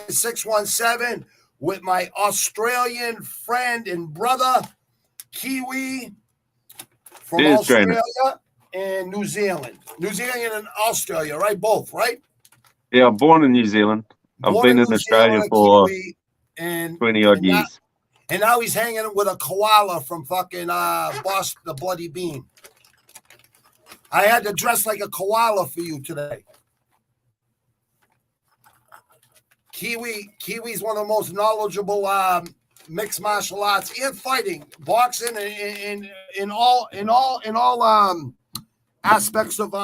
617 with my Australian friend and brother, Kiwi, from Australia and New Zealand. New Zealand and Australia, right? Both, right? Yeah, I'm born in New Zealand. I've been in Australia for 20-odd years. And now he's hanging with a koala from fucking Boston, the Bloody Bean. I had to dress like a koala for you today. Kiwi's one of the most knowledgeable mixed martial arts and fighting, boxing, and in all aspects of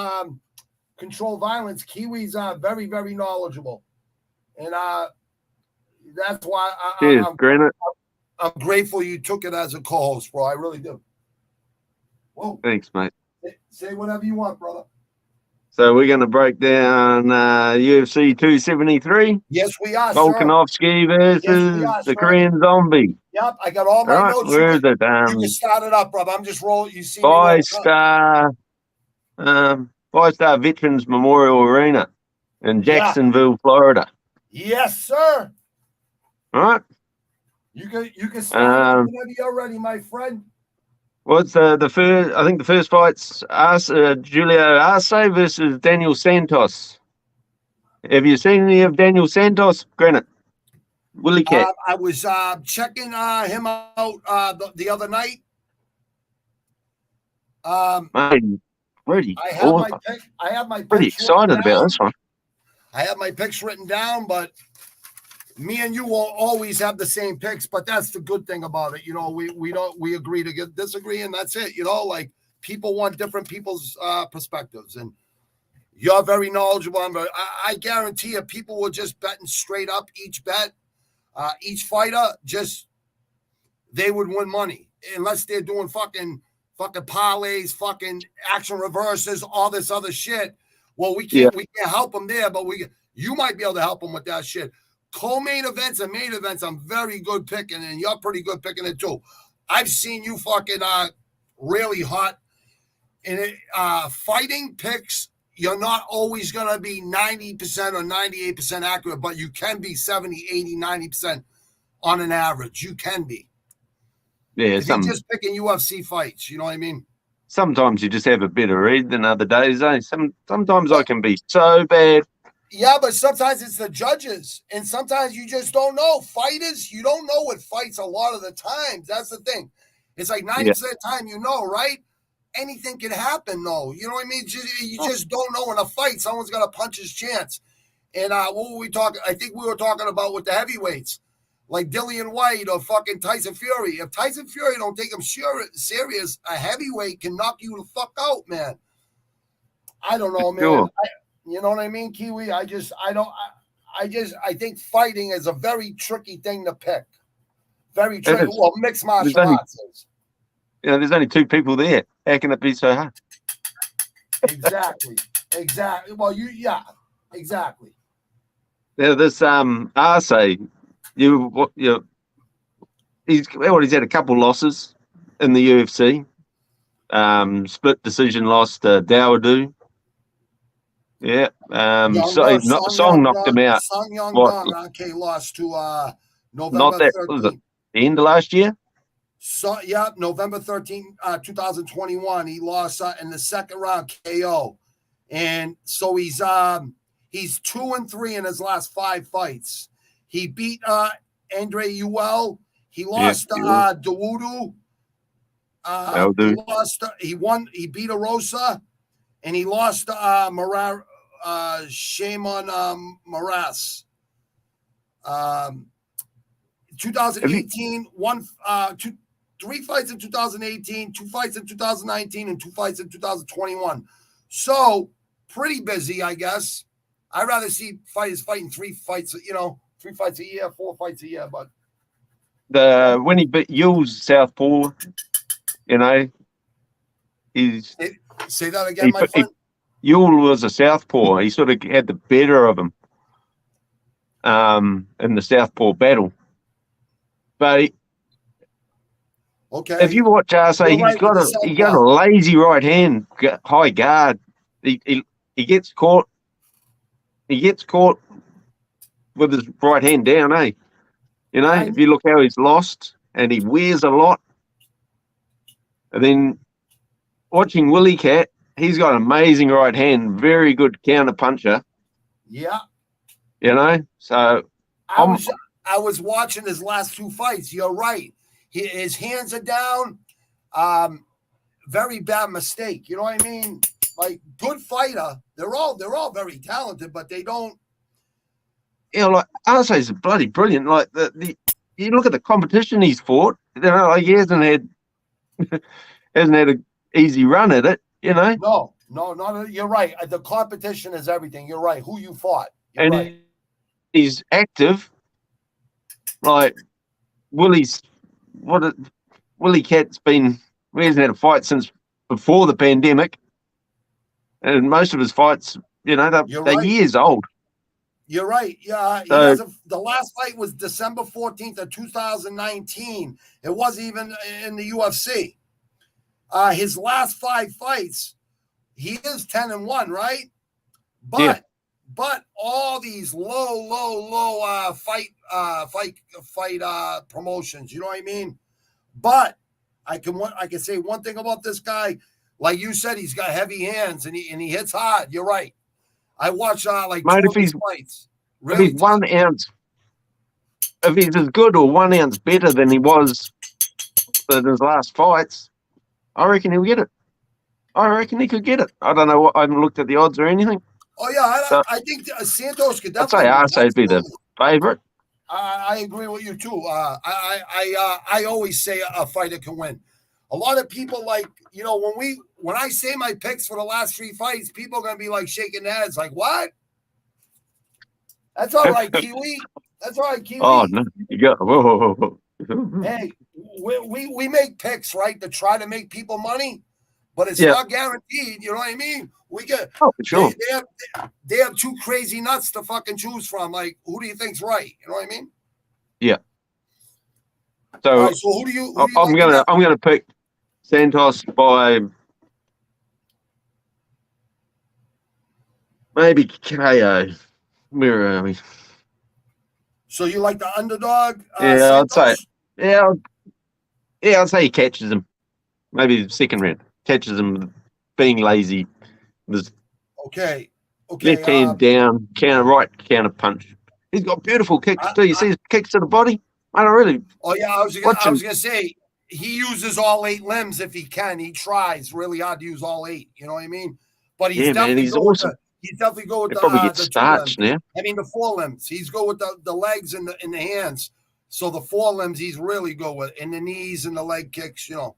controlled violence. Kiwi's very, very knowledgeable, and that's why I'm grateful you took it as a co-host, bro. I really do. Whoa. Thanks, mate. Say whatever you want, brother. So we're going to break down UFC 273. Yes, we are, Volkanovski versus the Korean Zombie. Yep, I got all my notes. Where is it? You can start it up, brother. I'm just rolling. You see Five-star Veterans Memorial Arena in Jacksonville, Florida. Yes, sir. All right. You can start whenever you're ready, my friend. What's the first? I think the first fight's Giulia Arce versus Daniel Santos. Have you seen any of Daniel Santos, Granite? Willie Cat. I was checking him out the other night. Mate, pretty. I have my pretty excited about this one. I have my picks written down, but me and you will always have the same picks, but that's the good thing about it. You know, we agree to disagree, and that's it. You know, like people want different people's perspectives, and you're very knowledgeable. I guarantee you, people were just betting straight up each bet, each fighter, they would win money unless they're doing fucking parlays, fucking action reverses, all this other shit. Well, we can't help them there, but you might be able to help them with that shit. Co-main events and main events, I'm very good picking, and you're pretty good picking it too. I've seen you fucking really hot in it. Fighting picks, you're not always going to be 90% or 98% accurate, but you can be 70, 80, 90% on an average. You can be. Yeah, you're just picking UFC fights, you know what I mean? Sometimes you just have a better read than other days, eh? Sometimes I can be so bad. Yeah, but sometimes it's the judges, and sometimes you just don't know. Fighters, you don't know what fights a lot of the times. That's the thing. It's like 90% of the time, you know, right? Anything can happen, though. You know what I mean? You just don't know in a fight. Someone's got to punch his chance. And what were we talking? I think we were talking about with the heavyweights, like Dillian White or fucking Tyson Fury. If Tyson Fury don't take him serious, a heavyweight can knock you the fuck out, man. I don't know, man. Sure. You know what I mean, Kiwi? I think fighting is a very tricky thing to pick. Very tricky. Well, mixed martial arts is. You know, there's only two people there. How can it be so hard? Exactly. Well, exactly. Now, this Arce, he's had a couple losses in the UFC. Split decision loss to Dawoodu. Yeah. Song knocked him out. Song Yong lost to November not that 13th. Was it the end of last year? So November 13th, 2021. He lost in the second round KO. And so he's 2-3 in his last 5 fights. He beat Andre Ewell. He lost to Dawoodu. He beat Arosa, and he lost to Shimon Moraes. 2018, 3 fights in 2018, 2 fights in 2019, and 2 fights in 2021. So pretty busy, I guess. I'd rather see fighters fighting 3 fights, 3 fights a year, 4 fights a year. But when he beat Yule's southpaw, he's say that again, my friend. Yule was a southpaw. He sort of had the better of him in the southpaw battle. But if you watch Arce, he's got a lazy right hand, high guard. He gets caught. with his right hand down, eh? You know, if you look how he's lost and he wears a lot. And then watching Willie Cat, he's got an amazing right hand, very good counter puncher. Yeah. You know, so I was watching his last 2 fights. You're right. His hands are down. Very bad mistake. You know what I mean? Like, good fighter. They're all very talented, but they don't. You know, like Arcee's bloody brilliant. Like you look at the competition he's fought. You know, like he hasn't had an easy run at it. You know. No. You're right. The competition is everything. You're right. Who you fought. You're and right. He's active. Like Willie Cat's he hasn't had a fight since before the pandemic, and most of his fights, you know, they're years old. You're right. Yeah, the last fight was December 14th of 2019. It wasn't even in the UFC. His last 5 fights, he is 10-1, right? But all these low fight promotions, you know what I mean? But I can say one thing about this guy. Like you said, he's got heavy hands and he hits hard. You're right. I watched like 2 of his fights. Really if he's 1 ounce, if he's as good or 1 ounce better than he was in his last fights, I reckon he'll get it. I reckon he could get it. I don't know. I haven't looked at the odds or anything. Oh yeah, I think Santos could definitely. I'd say Arcee'd be the favorite. I agree with you too. I always say a fighter can win. A lot of people when I say my picks for the last 3 fights, people are gonna be like shaking their heads, like what? That's all right, Kiwi. That's all right, Kiwi. Oh no, you got whoa. Hey, we make picks, right, to try to make people money, but it's not guaranteed. You know what I mean? We get for sure. They have 2 crazy nuts to fucking choose from. Like, who do you think's right? You know what I mean? Yeah. So, right, so who do you I'm gonna pick Santos by maybe KO. Where are we? So you like the underdog? Yeah, Santos? I'd say. I'd say he catches him. Maybe the second round catches him being lazy. Okay. Left hand down, counter punch. He's got beautiful kicks too. You see his kicks to the body? I don't really. Oh yeah, I was gonna say he uses all 8 limbs if he can. He tries really hard to use all 8. You know what I mean? But he's he's awesome. He's definitely go with probably gets starched now. I mean the 4 limbs. He's go with the legs and the hands. So the 4 limbs he's really go with, and the knees and the leg kicks. You know.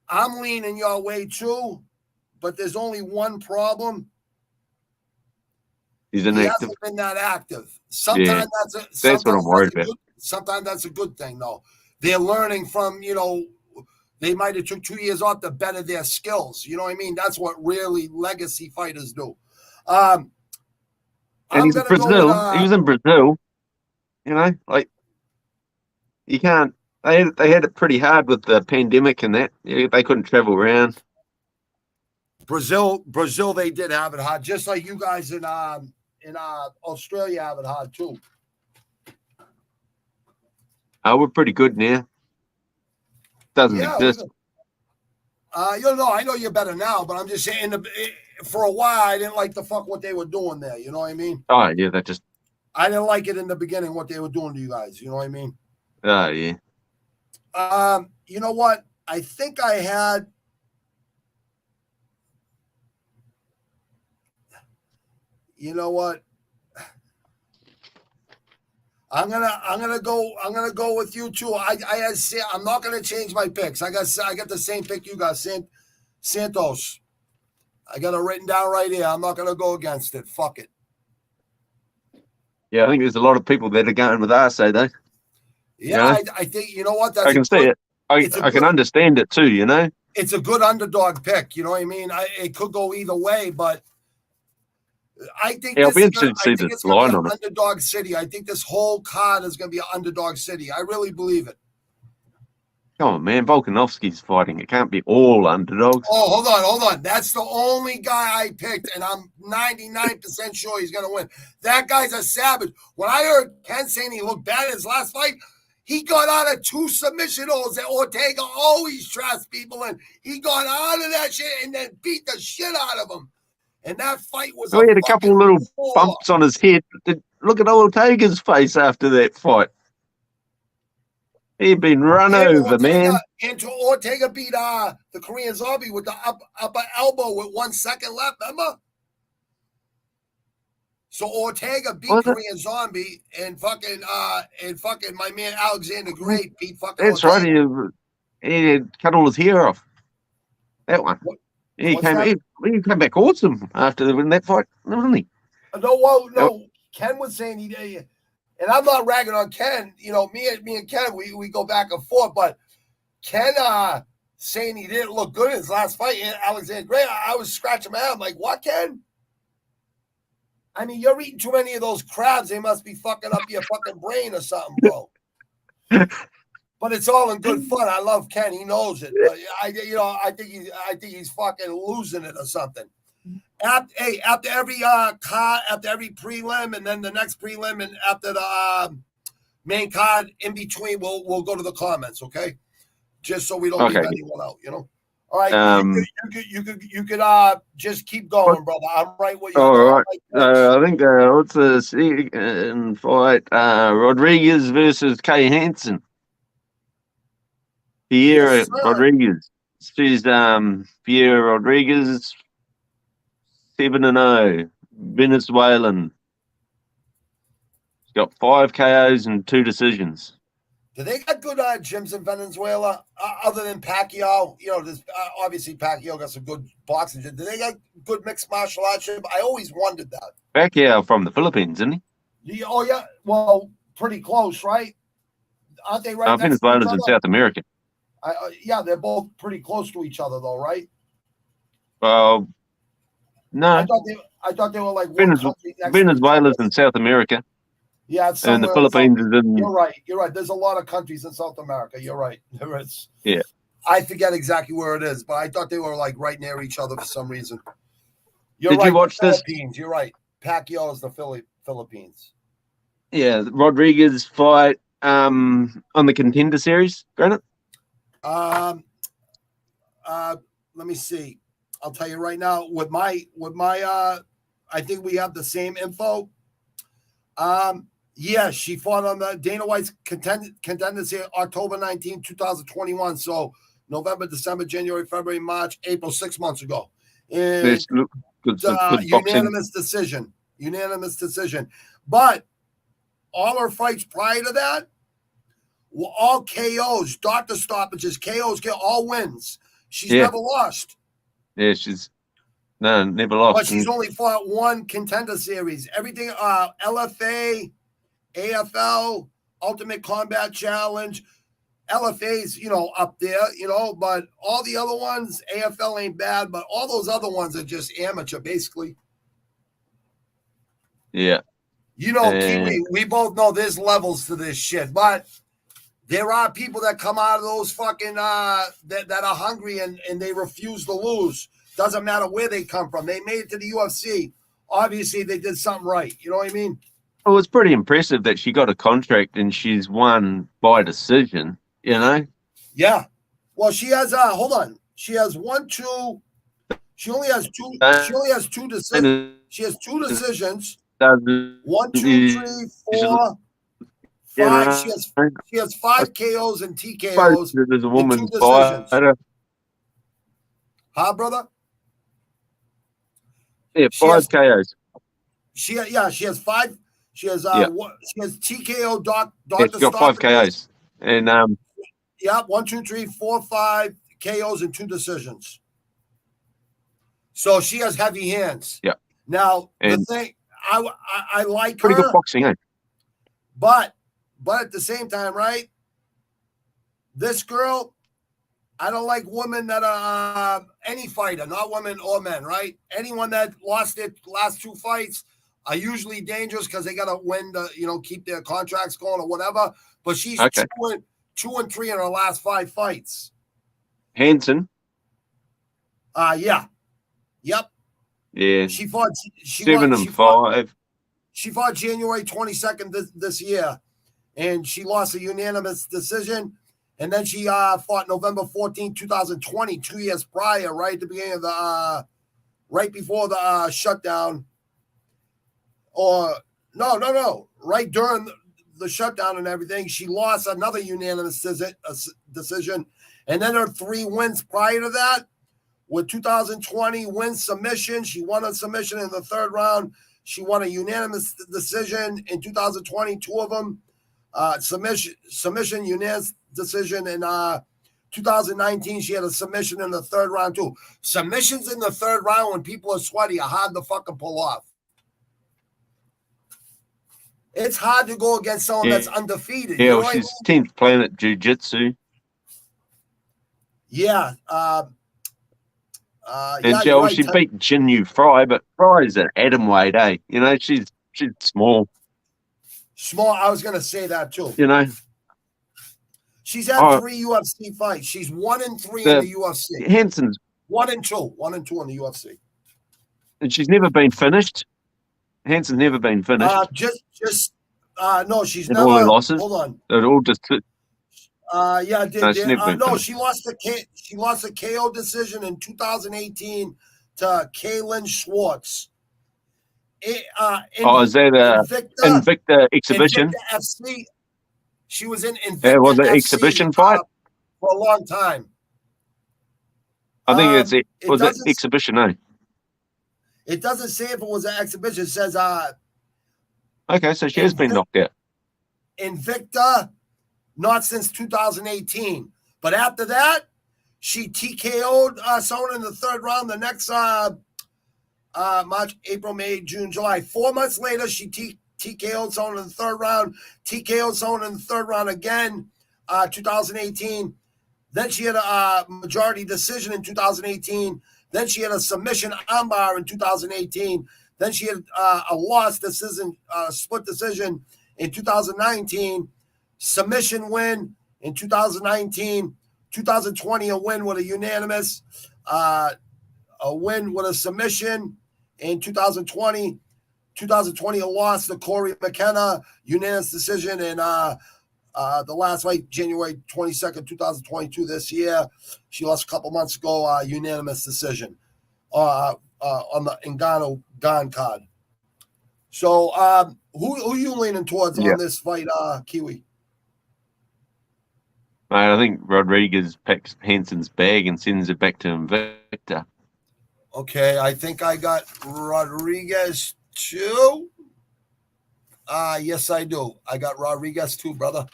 I'm leaning your way too, but there's only one problem. He hasn't been that active. Sometimes that's what I'm worried about. Sometimes that's a good thing, though. They're learning from, they might have took 2 years off to better their skills. You know what I mean? That's what really legacy fighters do. And he's in Brazil. He was in Brazil. You know, like you can't. They had it pretty hard with the pandemic and that. They couldn't travel around. Brazil, they did have it hard, just like you guys in Australia have it hard too. Oh, we're pretty good now. Doesn't exist. I know you're better now, but I'm just saying, for a while, I didn't like the fuck what they were doing there. You know what I mean? Oh yeah, I didn't like it in the beginning what they were doing to you guys. You know what I mean? Oh yeah. You know what? I think I had. You know what? I'm gonna go with you too. I'm not gonna change my picks. I got the same pick you got, Santos. I got it written down right here. I'm not gonna go against it. Fuck it. Yeah, I think there's a lot of people that are going with Arce though. Yeah, I think you know what. I can see it. I can understand it too. You know, it's a good underdog pick. You know what I mean? It could go either way, but I think I'll be interested to see the line on it. Underdog city. I think this whole card is going to be an underdog city. I really believe it. Come on, man. Volkanovski's fighting. It can't be all underdogs. Oh, hold on. That's the only guy I picked, and I'm 99% sure he's going to win. That guy's a savage. When I heard Ken saying he looked bad in his last fight, he got out of 2 submission holds that Ortega always traps people in. He got out of that shit and then beat the shit out of him. And that fight was he had a couple of little bumps on his head. Look at Ortega's face after that fight. He'd been run over, man. And Ortega beat the Korean Zombie with the upper elbow with 1 second left, remember? So Ortega beat Korean Zombie and fucking my man Alexander Great beat fucking That's Ortega. right. He had cut all his hair off. That one. He came back awesome after that fight, wasn't he? No. Ken was saying he did. And I'm not ragging on Ken. You know, me and Ken, we go back and forth. But Ken saying he didn't look good in his last fight, Alexander Gray, I was scratching my head. I'm like, what, Ken? I mean, you're eating too many of those crabs. They must be fucking up your fucking brain or something, bro. But it's all in good fun. I love Ken. He knows it. But I think he's fucking losing it or something. After every card, after every prelim, and then the next prelim, and after the main card, in between, we'll go to the comments, okay? Just so we don't leave anyone out, you know. All right, you could just keep going, brother. I'm right with you. All right. I think what's the second fight? Rodriguez versus Kay Hansen. Pierre Rodriguez. She's Pierre Rodriguez. 7-0, Venezuelan. He's got 5 KOs and 2 decisions. Do they got good gyms in Venezuela other than Pacquiao? You know, there's obviously Pacquiao got some good boxing. Do they got good mixed martial arts gym? I always wondered that. Pacquiao from the Philippines, isn't he? Oh yeah, well, pretty close, right? Aren't they right? Venezuela's in South America. Yeah, they're both pretty close to each other, though, right? No. I thought they were like Venezuela's in South America. Yeah, and the Philippines is in. You're right. There's a lot of countries in South America. You're right. There is. Yeah. I forget exactly where it is, but I thought they were like right near each other for some reason. Did you watch this? Philippines. You're right. Pacquiao is the Philippines. Yeah, Rodriguez fight on the Contender Series, Granite. Let me see. I'll tell you right now. With my I think we have the same info. Yeah, she fought on the Dana White's Contender Series October 19, 2021. So November, December, January, February, March, April, 6 months ago. And good unanimous decision. Unanimous decision. But all her fights prior to that were all KOs, doctor stoppages, KOs, all wins. She's never lost. Yeah, she's never lost. But she's only fought 1 Contender Series. Everything LFA, AFL, Ultimate Combat Challenge. LFA's, up there, but all the other ones, AFL ain't bad, but all those other ones are just amateur, basically. Yeah. Kiwi, we both know there's levels to this shit, but there are people that come out of those fucking, that are hungry and they refuse to lose. Doesn't matter where they come from. They made it to the UFC. Obviously, they did something right. You know what I mean? Well, it's pretty impressive that she got a contract and she's won by decision, Yeah. Well, she has, hold on. She has 1, 2. She only has 2. She only has 2 decisions. She has 2 decisions. 1, 2, 3, 4, 5. She has 5 KOs and TKOs. There's a woman fighter. Huh, brother? Yeah, 5 KOs. She has 5. She has she has TKO doctor. She's got 5 KOs. And 1, 2, 3, 4, 5 KOs and 2 decisions. So she has heavy hands. Yeah. Now the thing I like pretty her, good boxing, eh? But at the same time, right? This girl, I don't like women that are any fighter, not women or men, right? Anyone that lost their last 2 fights are usually dangerous because they got to win to, keep their contracts going or whatever. But she's 2-3 in her last 5 fights. Hansen. Yeah. Yep. Yeah. She fought 7-5. She fought January 22nd this year, and she lost a unanimous decision. And then she fought November 14, 2020, 2 years prior, right at the beginning of the right before the shutdown. Or no, right during the shutdown and everything, she lost another unanimous decision. And then her 3 wins prior to that were 2020 win submission. She won a submission in the 3rd round. She won a unanimous decision in 2020, 2 of them. Submission, unanimous decision in 2019. She had a submission in the 3rd round too. Submissions in the 3rd round when people are sweaty are hard to fucking pull off. It's hard to go against someone that's undefeated. Yeah, well, she's 10th planet jiu-jitsu. Yeah. And she beat Jinyu Fry, but Fry's an atom weight, eh? You know, she's small. Small, I was going to say that too. You know? She's had 3 UFC fights. She's 1-3 in the UFC. Hansen's 1-2. 1-2 in the UFC. And she's never been finished. Hansen's never been finished. No, she's and never. All her losses. Hold on. They're all just. She lost a KO decision in 2018 to Kaylin Schwartz. Is that Invicta exhibition? Invicta FC. She was in Invicta Yeah, was it FC, exhibition fight? For a long time. I think it was an exhibition, eh? It doesn't say if it was an exhibition. It says okay, so she has been knocked out. Invicta, not since 2018. But after that, she TKO'd someone in the 3rd round. The next March, April, May, June, July. 4 months later, she TKO'd someone in the 3rd round. TKO'd someone in the 3rd round again, 2018. Then she had a majority decision in 2018. Then she had a submission armbar in 2018. Then she had a loss decision, split decision in 2019. Submission win in 2019. 2020, a win with a unanimous. A win with a submission in 2020. 2020, a loss to Corey McKenna, unanimous decision in the last fight, January 22nd, 2022 this year. She lost a couple months ago, unanimous decision on the Ngannou Gone card. So who are you leaning towards on this fight, Kiwi? Mate, I think Rodriguez picks Hansen's bag and sends it back to Invicta. Okay, I think I got Rodriguez too. Yes, I do. I got Rodriguez too, brother.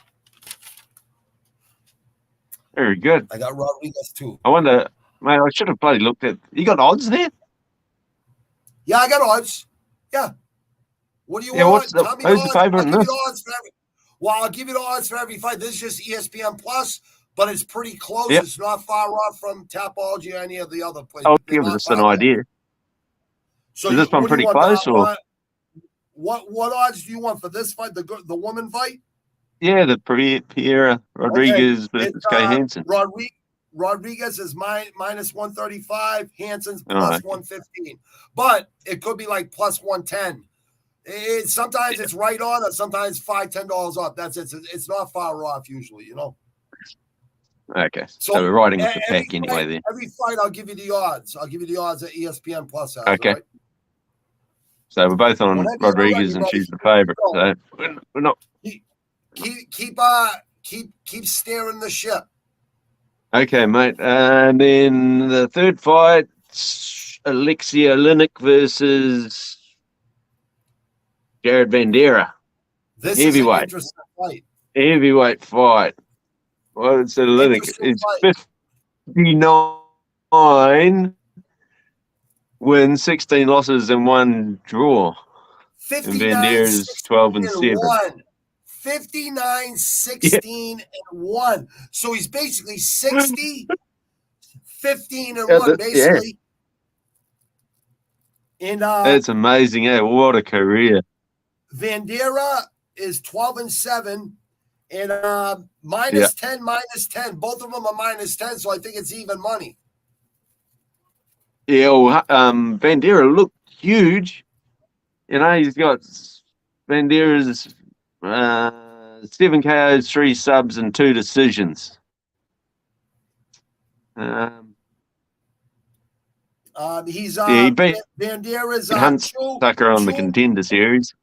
Very good. I got Rodriguez too. I wonder, mate, I should have bloody looked at. You got odds there? Yeah, I got odds. Yeah. What do you want? Who's the favorite in this? I'll give you the odds for every fight. This is just ESPN Plus, but it's pretty close. Yep. It's not far off from Tapology or any of the other places. I'll give us an idea. So is this one pretty close, or what odds do you want for this fight? The woman fight? Yeah, the Pierre Rodriguez versus Kay Hansen. Rodriguez is minus 135. Hansen's plus 115. But it could be like plus 110. Sometimes it's right on, or sometimes $5-10 off. That's it. It's not far off usually, you know. Okay, so we're riding with the pack anyway. There. Every fight, I'll give you the odds. I'll give you the odds at ESPN Plus. Okay. Right? So we're both on Rodriguez, and she's the favorite. So we're not. Keep steering the ship. Okay, mate. And then the third fight, Alexia Linick versus Jared Vandeira. This heavyweight. Is an interesting fight. Heavyweight fight. Well, so Linick is 59 wins, 16 losses, and 1 draw. 59, and Vandeira is 12 and 7. 59, 16, and 1. So he's basically 60, 15, and 1, basically. Yeah. And that's amazing, eh? What a career. Vandeira is 12 and 7, And Yeah. -10. Both of them are -10, so I think it's even money. Yeah, well, Bandera looked huge. You know, he's got Bandera's 7 KOs, 3 subs, and 2 decisions. He's he beat Bandera's Huntsucker on the Contender Series.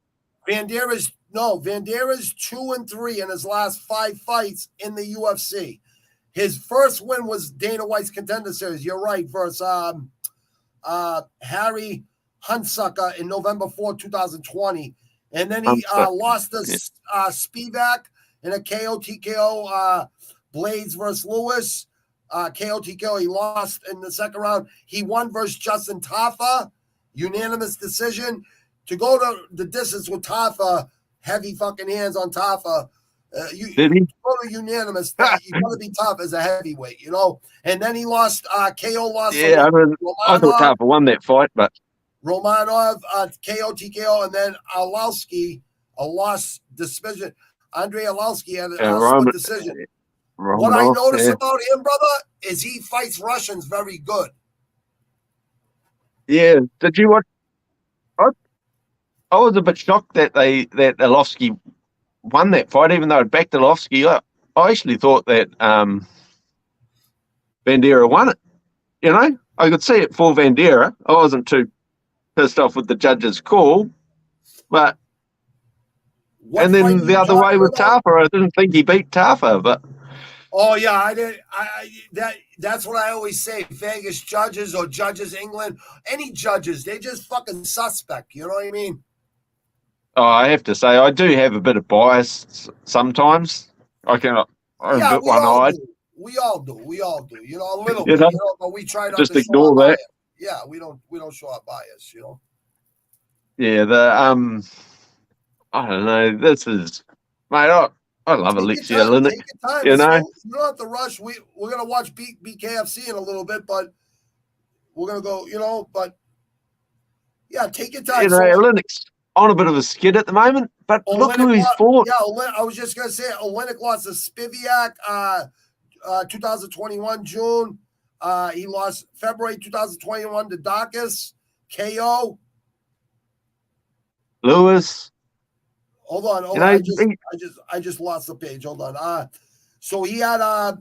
Bandera's 2-3 in his last 5 fights in the UFC. His first win was Dana White's Contender Series. You're right, versus Harry Huntsucker in November 4, 2020. And then he lost to Spivak in a KO/TKO Blades versus Lewis. KO/TKO, he lost in the second round. He won versus Justin Tafa, unanimous decision. To go to the distance with Tafa, heavy fucking hands on Tafa. Did he? Go to unanimous. You got to be tough as a heavyweight, you know. And then he lost. KO lost. Yeah, I thought Tafa won that fight, but Romanov, KO/TKO, and then Arlovski, a loss decision. Andrei Arlovski had a split decision. What I notice about him, brother, is he fights Russians very good. Yeah. Did you watch? I was a bit shocked that Arlovski won that fight, even though it backed Arlovski. I actually thought that Bandera won it. You know, I could see it for Bandera. I wasn't too pissed off with the judge's call, but and then the other way with Tafa, I didn't think he beat Tafa, but. Oh yeah, I did. That's what I always say. Vegas judges or judges England, any judges, they just fucking suspect. You know what I mean? Oh, I have to say, I do have a bit of bias sometimes. I'm a bit one-eyed. We all do. You know, a little bit. You know, but we try not just to ignore show our that. bias. Yeah, we don't show our bias. You know. Yeah, I don't know. This is, mate. I love Alexei Oleinik. Take your time. You know, you don't have to rush. We're gonna watch BKFC in a little bit, but we're gonna go. You know, but yeah, take your time. You know, Oleinik's on a bit of a skid at the moment, but look who he's fought. Yeah, I was just gonna say Oleinik lost to Spivak, 2021 June. He lost February 2021 to Dacus, KO. Lewis. Hold on. You know, I just lost the page. Hold on. So he lost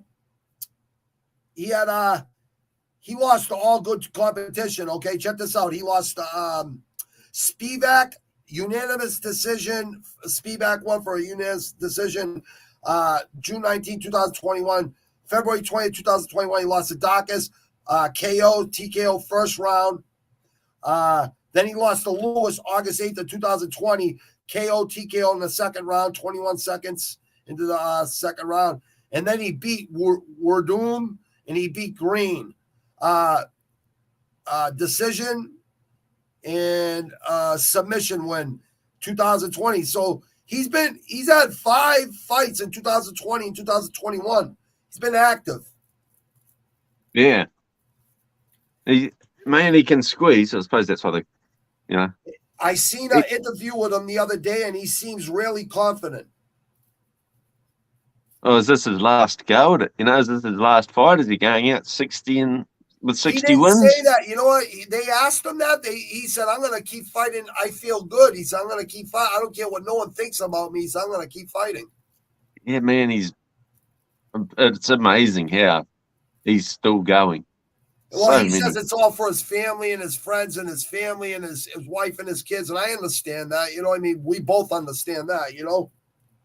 to all good competition. Okay, check this out. He lost to Spivak, unanimous decision. Spivak won for a unanimous decision. June 19, 2021. February 20, 2021, he lost to Dacus. KO/TKO first round. Then he lost to Lewis August 8th of 2020. KO/TKO in the second round, 21 seconds into the second round. And then he beat Werdum and he beat Green. Decision and submission win 2020. So he's had 5 fights in 2020 and 2021. He's been active. Yeah. He can squeeze. I suppose that's why they, you know. I seen an interview with him the other day, and he seems really confident. Oh, is this his last go at it? You know, is this his last fight? Is he going out 60 with 60 wins? He didn't say that. You know what? They asked him that. He said, I'm going to keep fighting. I feel good. He said, I'm going to keep fighting. I don't care what no one thinks about me. He said, I'm going to keep fighting. Yeah, man, it's amazing how he's still going. Well, he says it's all for his family and his friends and his family and his wife and his kids. And I understand that. You know what I mean? We both understand that, you know?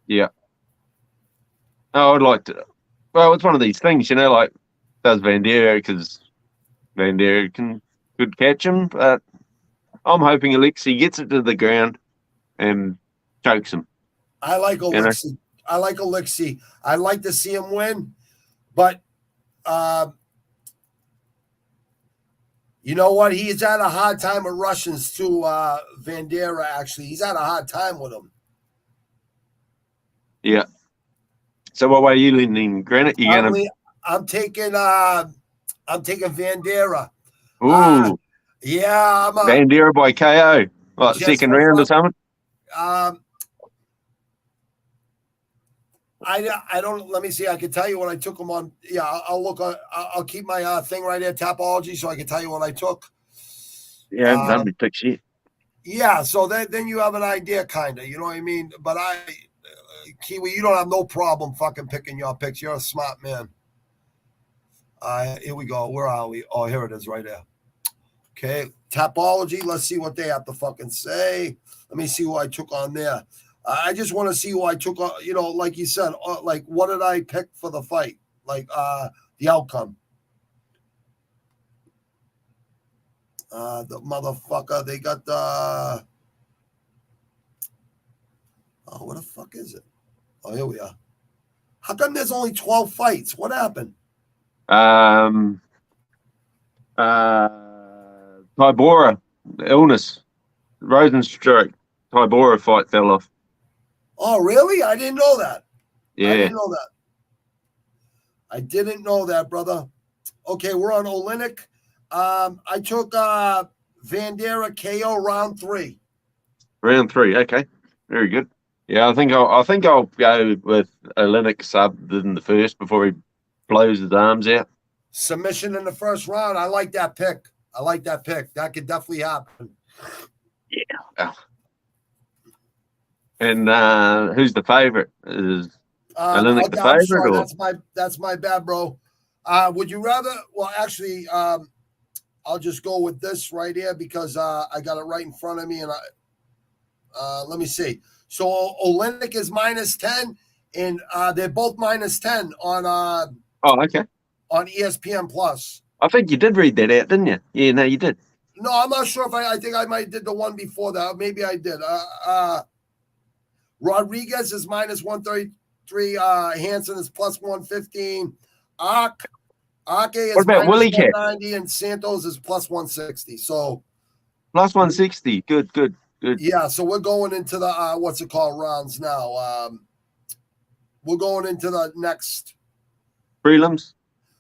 Yeah. Oh, I'd like to. Well, it's one of these things, you know, like does Bandera, because Bandera could catch him. But I'm hoping Alexei gets it to the ground and chokes him. I like Alexei. You know? I like Alexei. I'd like to see him win. But, you know what? He's had a hard time with Russians too, Bandera, actually. He's had a hard time with them. Yeah. So what way are you leaning, Granite? I'm taking Bandera. Ooh. Yeah. Bandera by KO. What, second round or something? I don't. Let me see. I can tell you what I took them on. Yeah, I'll look. I'll keep my thing right there, Tapology, so I can tell you what I took. Yeah, I haven't done me pick shit. Yeah, so then you have an idea, kind of. You know what I mean? But Kiwi, you don't have no problem fucking picking your picks. You're a smart man. Here we go. Where are we? Oh, here it is, right there. Okay, Tapology. Let's see what they have to fucking say. Let me see who I took on there. I just want to see who I took on. You know, like you said, like what did I pick for the fight? Like the outcome. The motherfucker. They got the. Oh, what the fuck is it? Oh, here we are. How come there's only 12 fights? What happened? Tybora illness, Rosenstruck. Tybora fight fell off. Oh, really? I didn't know that. Yeah, I didn't know that. I didn't know that, brother. Okay, we're on Olynyk. I took Vandera KO round 3. Round 3. Okay, very good. Yeah, I think I'll go with Olynyk sub in the first before he blows his arms out. Submission in the first round. I like that pick. That could definitely happen. Yeah. And who's the favorite? Is Olynyk the favorite? Sorry, that's my bad, bro. Would you rather? Well, actually, I'll just go with this right here because I got it right in front of me, and let me see. So Olynyk is -10, and they're both -10 on. Okay. On ESPN Plus. I think you did read that out, didn't you? Yeah, no, you did. No, I'm not sure if I think I might have did the one before that. Maybe I did. Rodriguez is -133. Hansen is +115. Ake is what about Willie Cat? -190, and Santos is +160. So +160. Good. Yeah, so we're going into the what's it called rounds now. We're going into the next prelims.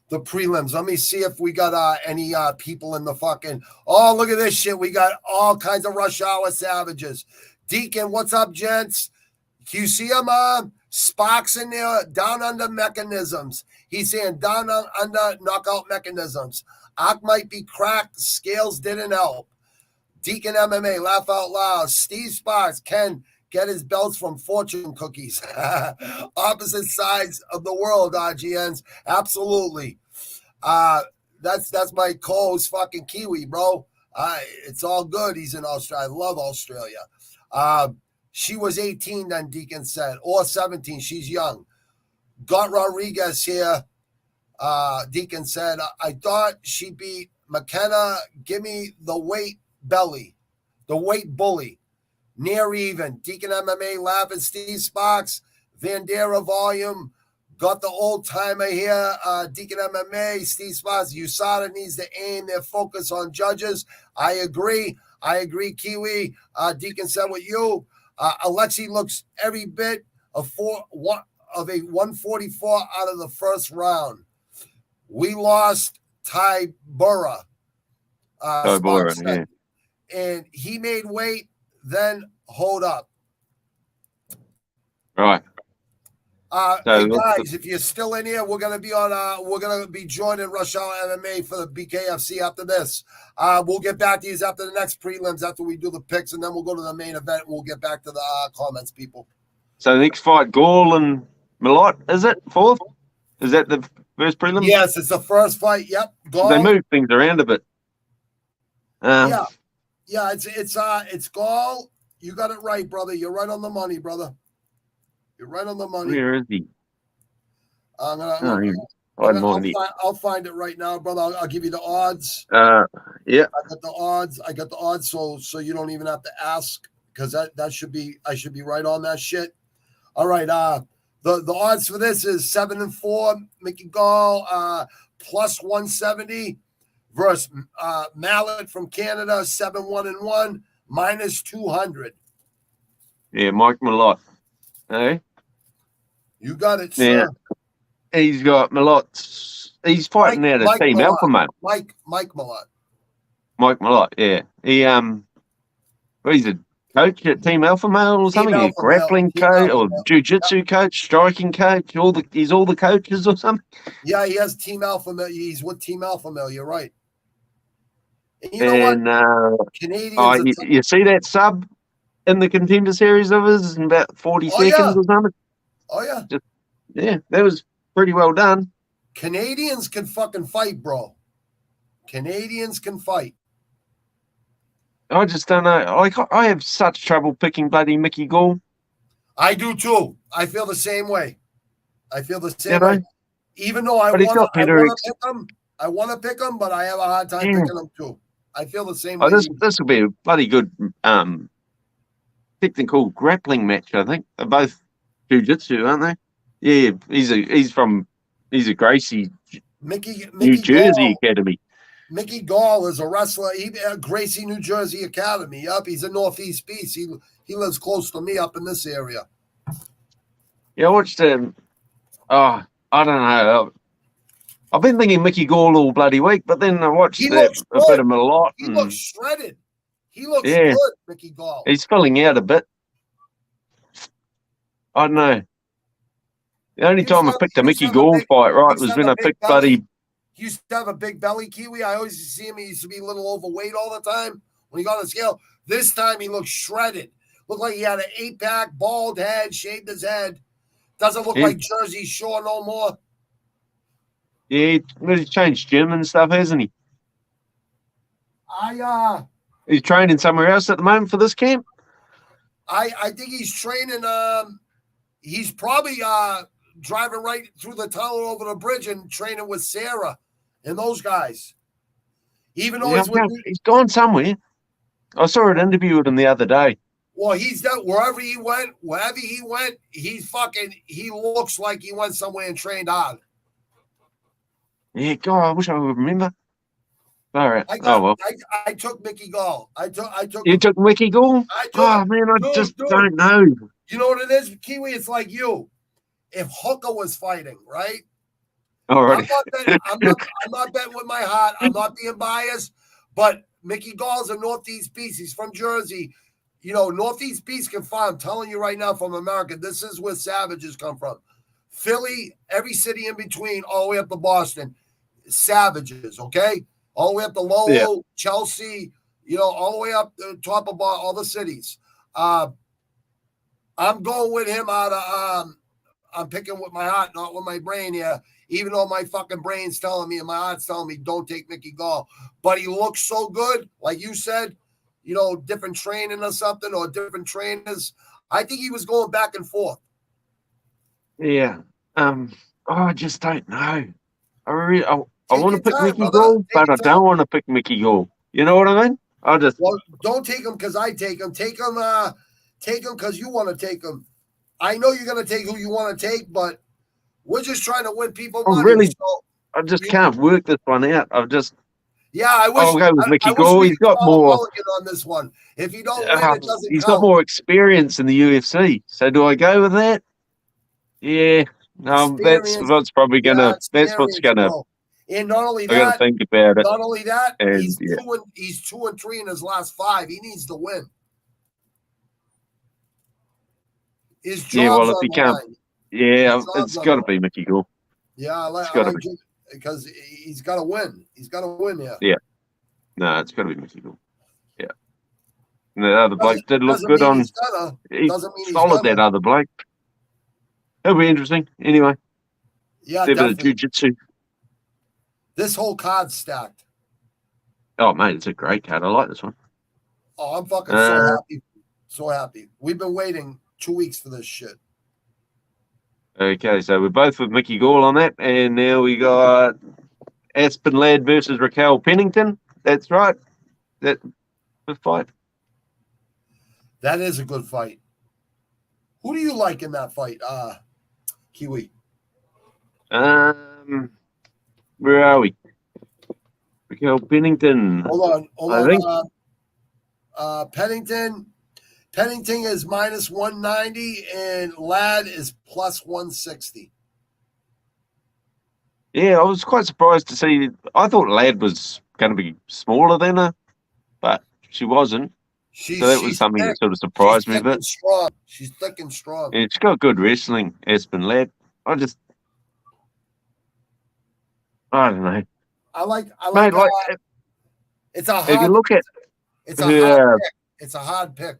The prelims. Let me see if we got any people in the fucking. Oh, look at this shit. We got all kinds of rush hour savages. Deacon, what's up, gents? You see him? Sparks in there, down under mechanisms. He's saying down under knockout mechanisms. Ak might be cracked. Scales didn't help. Deacon MMA, laugh out loud. Steve Sparks can get his belts from fortune cookies. Opposite sides of the world, RGNs. Absolutely. That's my co-host fucking Kiwi, bro. It's all good. He's in Australia. I love Australia. She was 18 then, Deacon said, or 17. She's young. Got Rodriguez here. Deacon said, I thought she beat McKenna. Give me the weight belly, the weight bully. Near even. Deacon MMA laughing. Steve Sparks. Vandera volume. Got the old timer here. Deacon MMA. Steve Sparks. USADA needs to aim their focus on judges. I agree, Kiwi. Deacon said with you. Alexi looks every bit of a 144 out of the first round. We lost Tybura. Yeah. And he made weight. Then hold up. Right. Hey guys, if you're still in here, we're gonna be joining Rush Hour MMA for the BKFC after this. We'll get back to these after the next prelims, after we do the picks, and then we'll go to the main event. We'll get back to the comments, people. So the next fight, Gall and Malott, is it fourth? Is that the first prelim? Yes, it's the first fight. Yep. Gall. They move things around a bit. Yeah, it's Gall. You got it right, brother. You're right on the money, brother. You're right on the money. Where is he? I'll find it right now, brother. I'll give you the odds. Yeah. I got the odds. So you don't even have to ask, because that should be, I should be right on that shit. All right. The odds for this is 7-4. Mickey Gall +170 versus Mallet from Canada 7-1-1 -200. Yeah, Mike Malott. Hey, you got it, sir. Yeah. He's got Malott. He's fighting out of Team Alpha, mate. Mike Malott. Mike Malott. Yeah, he he's a coach at Team Alpha Male or something? A grappling coach or jiu-jitsu coach, striking coach? He's all the coaches or something? Yeah, he has Team Alpha Male. He's with Team Alpha Male. You're right. And you know what? Canadians. You see that sub in the Contender Series of his in about 40 seconds or something? Oh, yeah. Yeah, that was pretty well done. Canadians can fucking fight, bro. Canadians can fight. I just don't know. Like, I have such trouble picking bloody Mickey Gall. I do too. I feel the same way. Way. Even though I want to pick him, but I have a hard time picking him too. I feel the same way. This will be a bloody good technical grappling match, I think. They're both jiu-jitsu, aren't they? Yeah, he's a Gracie New Jersey Academy. Mickey Gall is a wrestler. Gracie, New Jersey Academy. Yep, he's a Northeast piece. He lives close to me up in this area. Yeah, I watched him. I don't know. I've been thinking Mickey Gall all bloody week, but then I watched a bit of him a lot. He looks shredded. He looks good, Mickey Gall. He's filling out a bit. I don't know. The only time I picked a Mickey Gall fight, right, was when I picked bloody. He used to have a big belly, Kiwi. I always see him. He used to be a little overweight all the time when he got on the scale. This time he looked shredded. Looked like he had an 8-pack, bald head, shaved his head. Doesn't look like Jersey Shore no more. Yeah, he's changed gym and stuff, hasn't he? He's training somewhere else at the moment for this camp? I think he's training. He's probably driving right through the tunnel over the bridge and training with Sarah and those guys. Even though he's gone somewhere. I saw an interview with him the other day. Well, he's done wherever he went, he looks like he went somewhere and trained hard. Yeah, God, I wish I would remember. All right. I took Mickey Gall. You took Mickey Gall? Man, I just don't know. You know what it is, Kiwi? It's like you. If Hooker was fighting, right? All right. I'm not betting with my heart. I'm not being biased, but Mickey Gall's a Northeast piece. He's from Jersey. You know, Northeast piece can fight. I'm telling you right now, from America, this is where savages come from. Philly, every city in between, all the way up to Boston, savages, okay? All the way up to Lowell, Chelsea, you know, all the way up to top of all the cities. I'm going with him out of I'm picking with my heart, not with my brain here, even though my fucking brain's telling me and my heart's telling me don't take Mickey Gall. But he looks so good, like you said, you know, different training or something, or different trainers. I think he was going back and forth. Yeah. I just don't know. I want to pick Mickey Gall, but I don't want to pick Mickey Gall. You know what I mean? Well, don't take him because I take him. Take him because you want to take him. I know you're going to take who you want to take, but we're just trying to win people money. I just can't work this one out. I wish I'll go with Mickey Gall. He's got more on this one. If you don't win, it doesn't He's count. got more experience in the UFC. So do I go with that? Yeah. That's probably gonna. That's what's gonna. Bro. And not only I gotta think about it. Not only that, and, he's 2-3 in his last 5. He needs to win. His job's if he can't, it's got to be Mickey Gall. Yeah, because he's got to win. He's got to win here. Yeah. No, it's got to be Mickey Gall. Yeah. And the other bloke did look good on. He followed that other bloke. It'll be interesting. Anyway. Yeah, bit of jiu-jitsu. This whole card's stacked. Oh, mate, it's a great card. I like this one. Oh, I'm fucking so happy. So happy. We've been waiting 2 weeks for this shit. Okay, so we're both with Mickey Gall on that, and now we got Aspen Ladd versus Raquel Pennington. That's right. That the fight. That is a good fight. Who do you like in that fight, Kiwi? Where are we? Raquel Pennington. Hold on. I think. Pennington is minus 190 and Ladd is plus 160. Yeah, I was quite surprised to see. I thought Ladd was going to be smaller than her, but she wasn't. So that was something that sort of surprised me a bit. Strong. She's thick and strong. Yeah, she's got good wrestling, Aspen Ladd. I don't know. Mate, it's a hard. If you look at, it's a hard pick. It's a hard pick.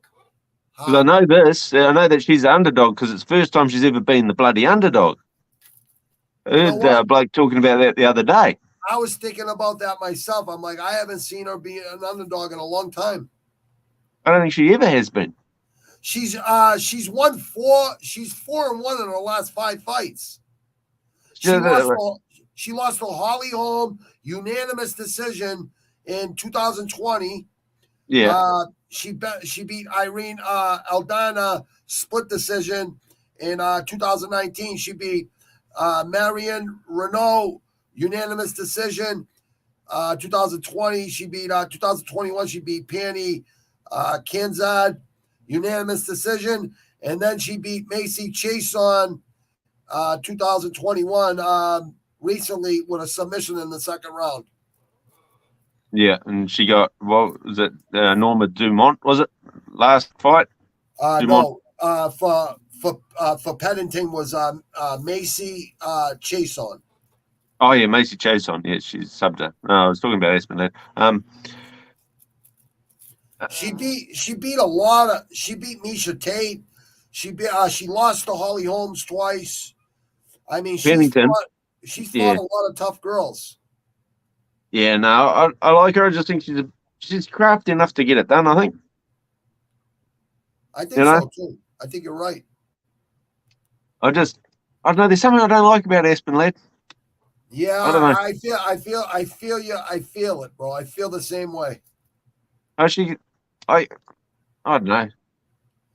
Because I know this. I know that she's the underdog because it's the first time she's ever been the bloody underdog. I heard a bloke talking about that the other day. I was thinking about that myself. I'm like, I haven't seen her be an underdog in a long time. I don't think she ever has been. She's won 4. She's 4-1 in her last 5 fights. She lost to Holly Holm, unanimous decision in 2020. Yeah. She beat Irene Aldana split decision in 2019. She beat Marion Renault unanimous decision. 2020 she beat 2021 she beat Penny Kanzad unanimous decision, and then she beat Macy Chason 2021 recently with a submission in the second round. Yeah, and she got, what was it, Norma Dumont, was it, last fight? No, for Pennington was Macy Chason. Oh, yeah, Macy Chason. Yeah, she's subbed her. No, I was talking about Aspen Ladd. She beat a lot of. She beat Misha Tate. She lost to Holly Holmes twice. I mean, she's fought a lot of tough girls. Yeah, no, I like her. I just think she's crafty enough to get it done. I think. I think so too. I think you're right. I don't know. There's something I don't like about Aspen Ladd. Yeah, I feel you. I feel it, bro. I feel the same way. I don't know.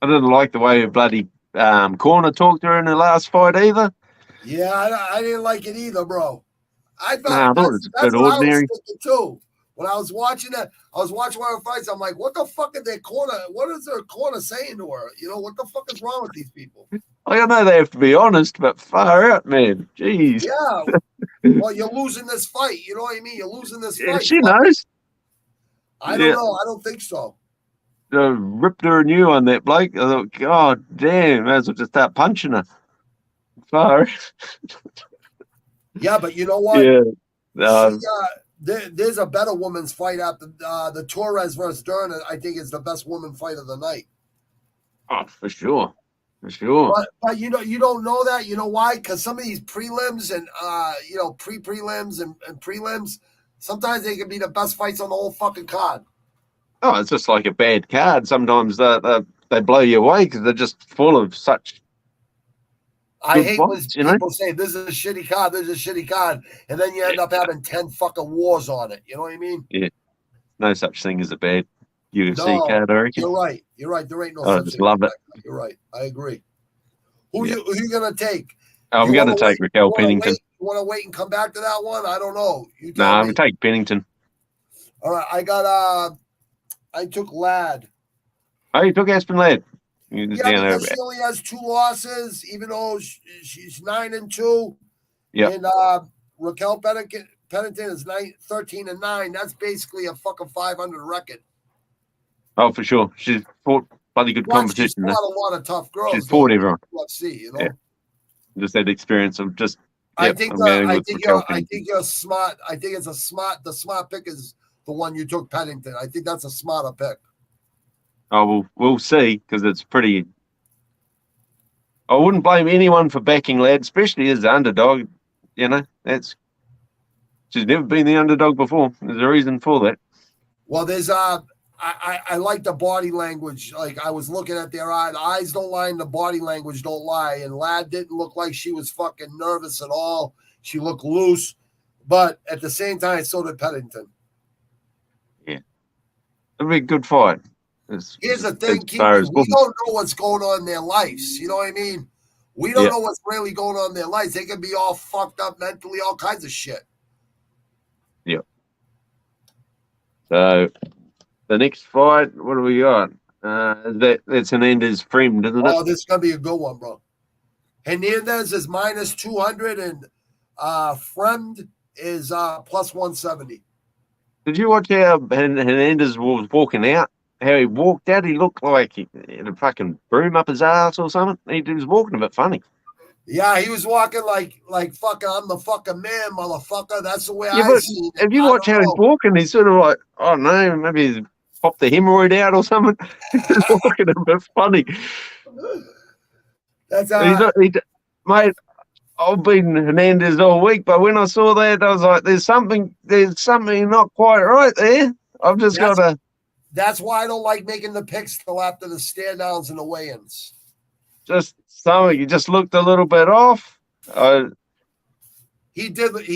I didn't like the way her bloody corner talked to her in the last fight either. Yeah, I didn't like it either, bro. I thought it was a bit ordinary. Too. When I was watching that, I was watching one of the fights. I'm like, what the fuck is their corner? What is their corner saying to her? You know, what the fuck is wrong with these people? I know they have to be honest, but far out, man. Jeez. Yeah. Well, you're losing this fight. You know what I mean? You're losing this fight. She knows. I don't know. I don't think so. Ripped her a new one, that bloke. I thought, God damn, may as well just start punching her. Far. Yeah, but you know what? Yeah. There's a better women's fight after the Torres versus Dern. I think is the best woman fight of the night. Oh, for sure. For sure. But you know, you don't know that. You know why? Because some of these prelims and pre-prelims and prelims, sometimes they can be the best fights on the whole fucking card. Oh, it's just like a bad card. Sometimes they blow you away because they're just full of such. I hate when people say this is a shitty card, this is a shitty card, and then you end up having 10 fucking wars on it. You know what I mean? Yeah. No such thing as a bad UFC card, I reckon. You're right. You're right. There ain't no I such just thing. love it. You're right. I agree. Who you gonna take? I'm gonna take Raquel Pennington. You want to wait and come back to that one? I don't know. I'm gonna take Pennington. All right. I took Ladd. Oh, you took Aspen Ladd. Yeah, because she only has 2 losses, even though she's 9-2. Yeah. And Raquel Pennington is 13-9. That's basically a fucking 500 record. Oh, for sure. She's fought bloody good competition. She's fought a lot of tough girls. She's fought everyone. Let's see, you know. Yeah. Just that experience of just. I think you're smart. I think it's the smart pick is the one you took, Pennington. I think that's a smarter pick. Oh, we'll see, because it's pretty. I wouldn't blame anyone for backing Ladd, especially as the underdog. You know, she's never been the underdog before. There's a reason for that. Well, there's I like the body language. Like I was looking at their eyes. The eyes don't lie and the body language don't lie. And Ladd didn't look like she was fucking nervous at all. She looked loose. But at the same time, so did Pennington. Yeah. It'll be a good fight. Here's the thing, Keith, we don't know what's going on in their lives. You know what I mean? We don't know what's really going on in their lives. They can be all fucked up mentally, all kinds of shit. Yeah. So the next fight, what do we got? That's Hernandez Fremd, isn't it? Oh, this is gonna be a good one, bro. Hernandez is minus 200 and Fremd is plus 170. Did you watch how Hernandez was walking out how he walked out. He looked like he had a fucking broom up his ass or something. He was walking a bit funny. Yeah, he was walking like fucking, I'm the fucking man, motherfucker. That's the way Yeah, I but seen it. if you I watch don't how he's know. walking, he's sort of like, oh no, maybe he's popped the hemorrhoid out or something. He's walking a bit funny. That's Mate, I've been Hernandez all week, but when I saw that, I was like, there's something not quite right there. I've just got to. That's why I don't like making the picks till after the stand downs and the weigh-ins. Just something. He just looked a little bit off. He did look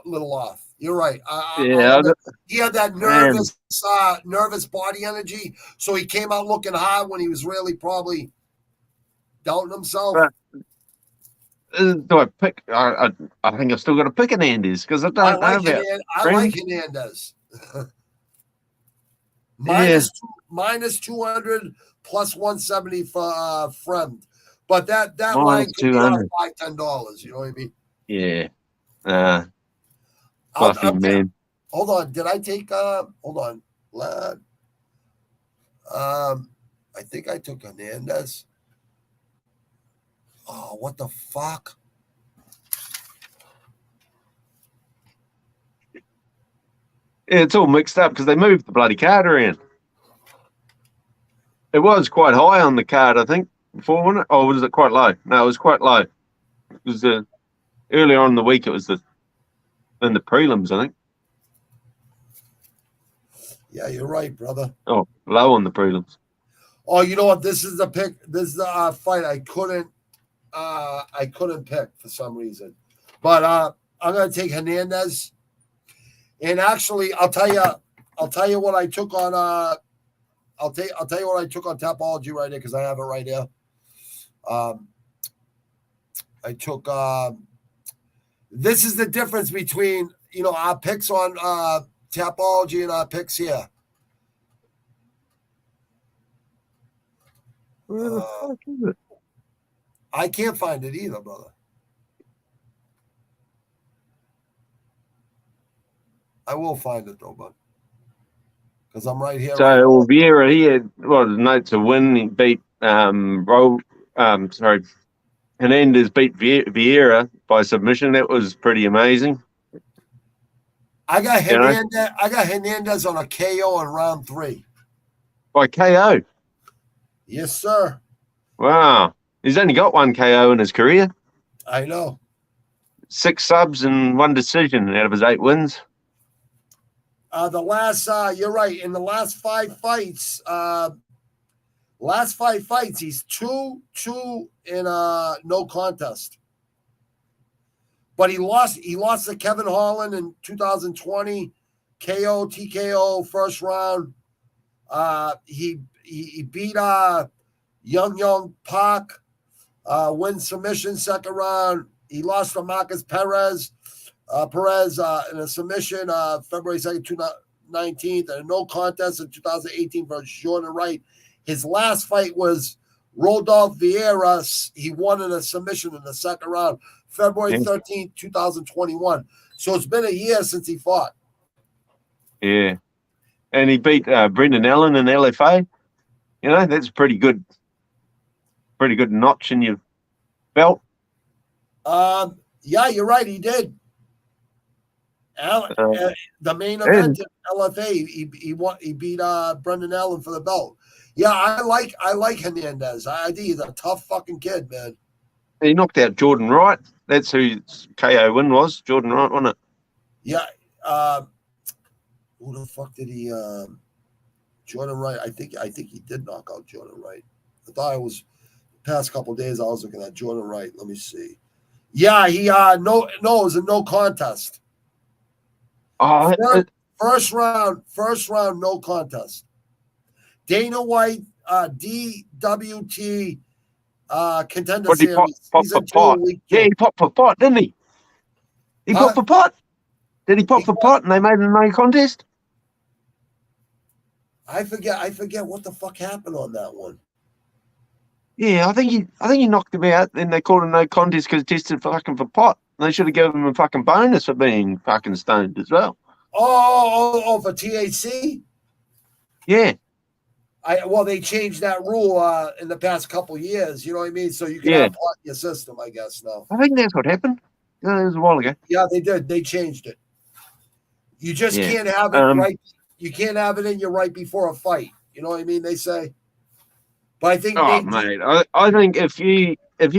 little off. You're right. He had that nervous body energy, so he came out looking high when he was really probably doubting himself. Do I pick? I think I've still got to pick Hernandez because I don't know about. I like Hernandez. Minus 200 plus 170 for friend, but that line could be off $5-10. You know what I mean? Yeah. Fluffy man. Hold on. Did I take? Hold on, lad. I think I took Hernandez. Oh, what the fuck? Yeah, it's all mixed up because they moved the bloody card around. It was quite high on the card, I think, before, wasn't it? Or was it quite low? No, it was quite low. It was earlier on in the week. It was in the prelims, I think. Yeah, you're right, brother. Oh, low on the prelims. Oh, you know what? This is the pick. This is the fight I couldn't pick for some reason, but I'm gonna take Hernandez. And actually, I'll tell you what I took on. I'll tell you what I took on Tapology right here because I have it right here. I took. This is the difference between our picks on Tapology and our picks here. Where the fuck is it? I can't find it either, brother. I will find it though, bud. Because I'm right here. So Vieira, he had note to win. He beat Hernandez beat Vieira by submission. That was pretty amazing. I got Hernandez. I got Hernandez on a KO in round 3. By KO. Yes, sir. Wow, he's only got 1 KO in his career. I know. 6 subs and 1 decision out of his 8 wins. You're right. In the last 5 fights, he's 2-2 in no contest. But he lost to Kevin Holland in 2020, KO, TKO, first round. He beat Young Park, wins submission second round. He lost to Marcus Perez in a submission February 2nd, 2019, and a no contest in 2018 versus Jordan Wright. His last fight was Rodolfo Vieira. He won in a submission in the second round, February 13th, 2021. So it's been a year since he fought. Yeah. And he beat Brendan Allen in LFA. That's pretty good notch in your belt. Yeah, you're right. He did. The main event in LFA, he beat Brendan Allen for the belt. Yeah, I like Hernandez. I think he's a tough fucking kid, man. He knocked out Jordan Wright. That's whose KO win was. Jordan Wright, wasn't it? Yeah. Who the fuck did he? Jordan Wright. I think he did knock out Jordan Wright. I thought it was the past couple of days. I was looking at Jordan Wright. Let me see. Yeah, he it was a no contest. Oh, first round, no contest. Dana White, DWT contender series. Pop for pot? Yeah, he popped for pot, didn't he? He popped for pot. Did he pop for pot and they made a no contest? I forget what the fuck happened on that one. Yeah, I think he knocked him out. Then they called a no contest because he tested fucking for pot. They should have given him a fucking bonus for being fucking stoned as well. Oh, for THC? Yeah. Well, they changed that rule in the past couple years. You know what I mean? So you can Yeah, have pot in your system, I guess. Now, I think that's what happened. It was a while ago. yeah, they did. They changed it. You just Yeah. can't have it right. You can't have it in you right before a fight. You know what I mean? They say. But I think Oh, mate, I think if you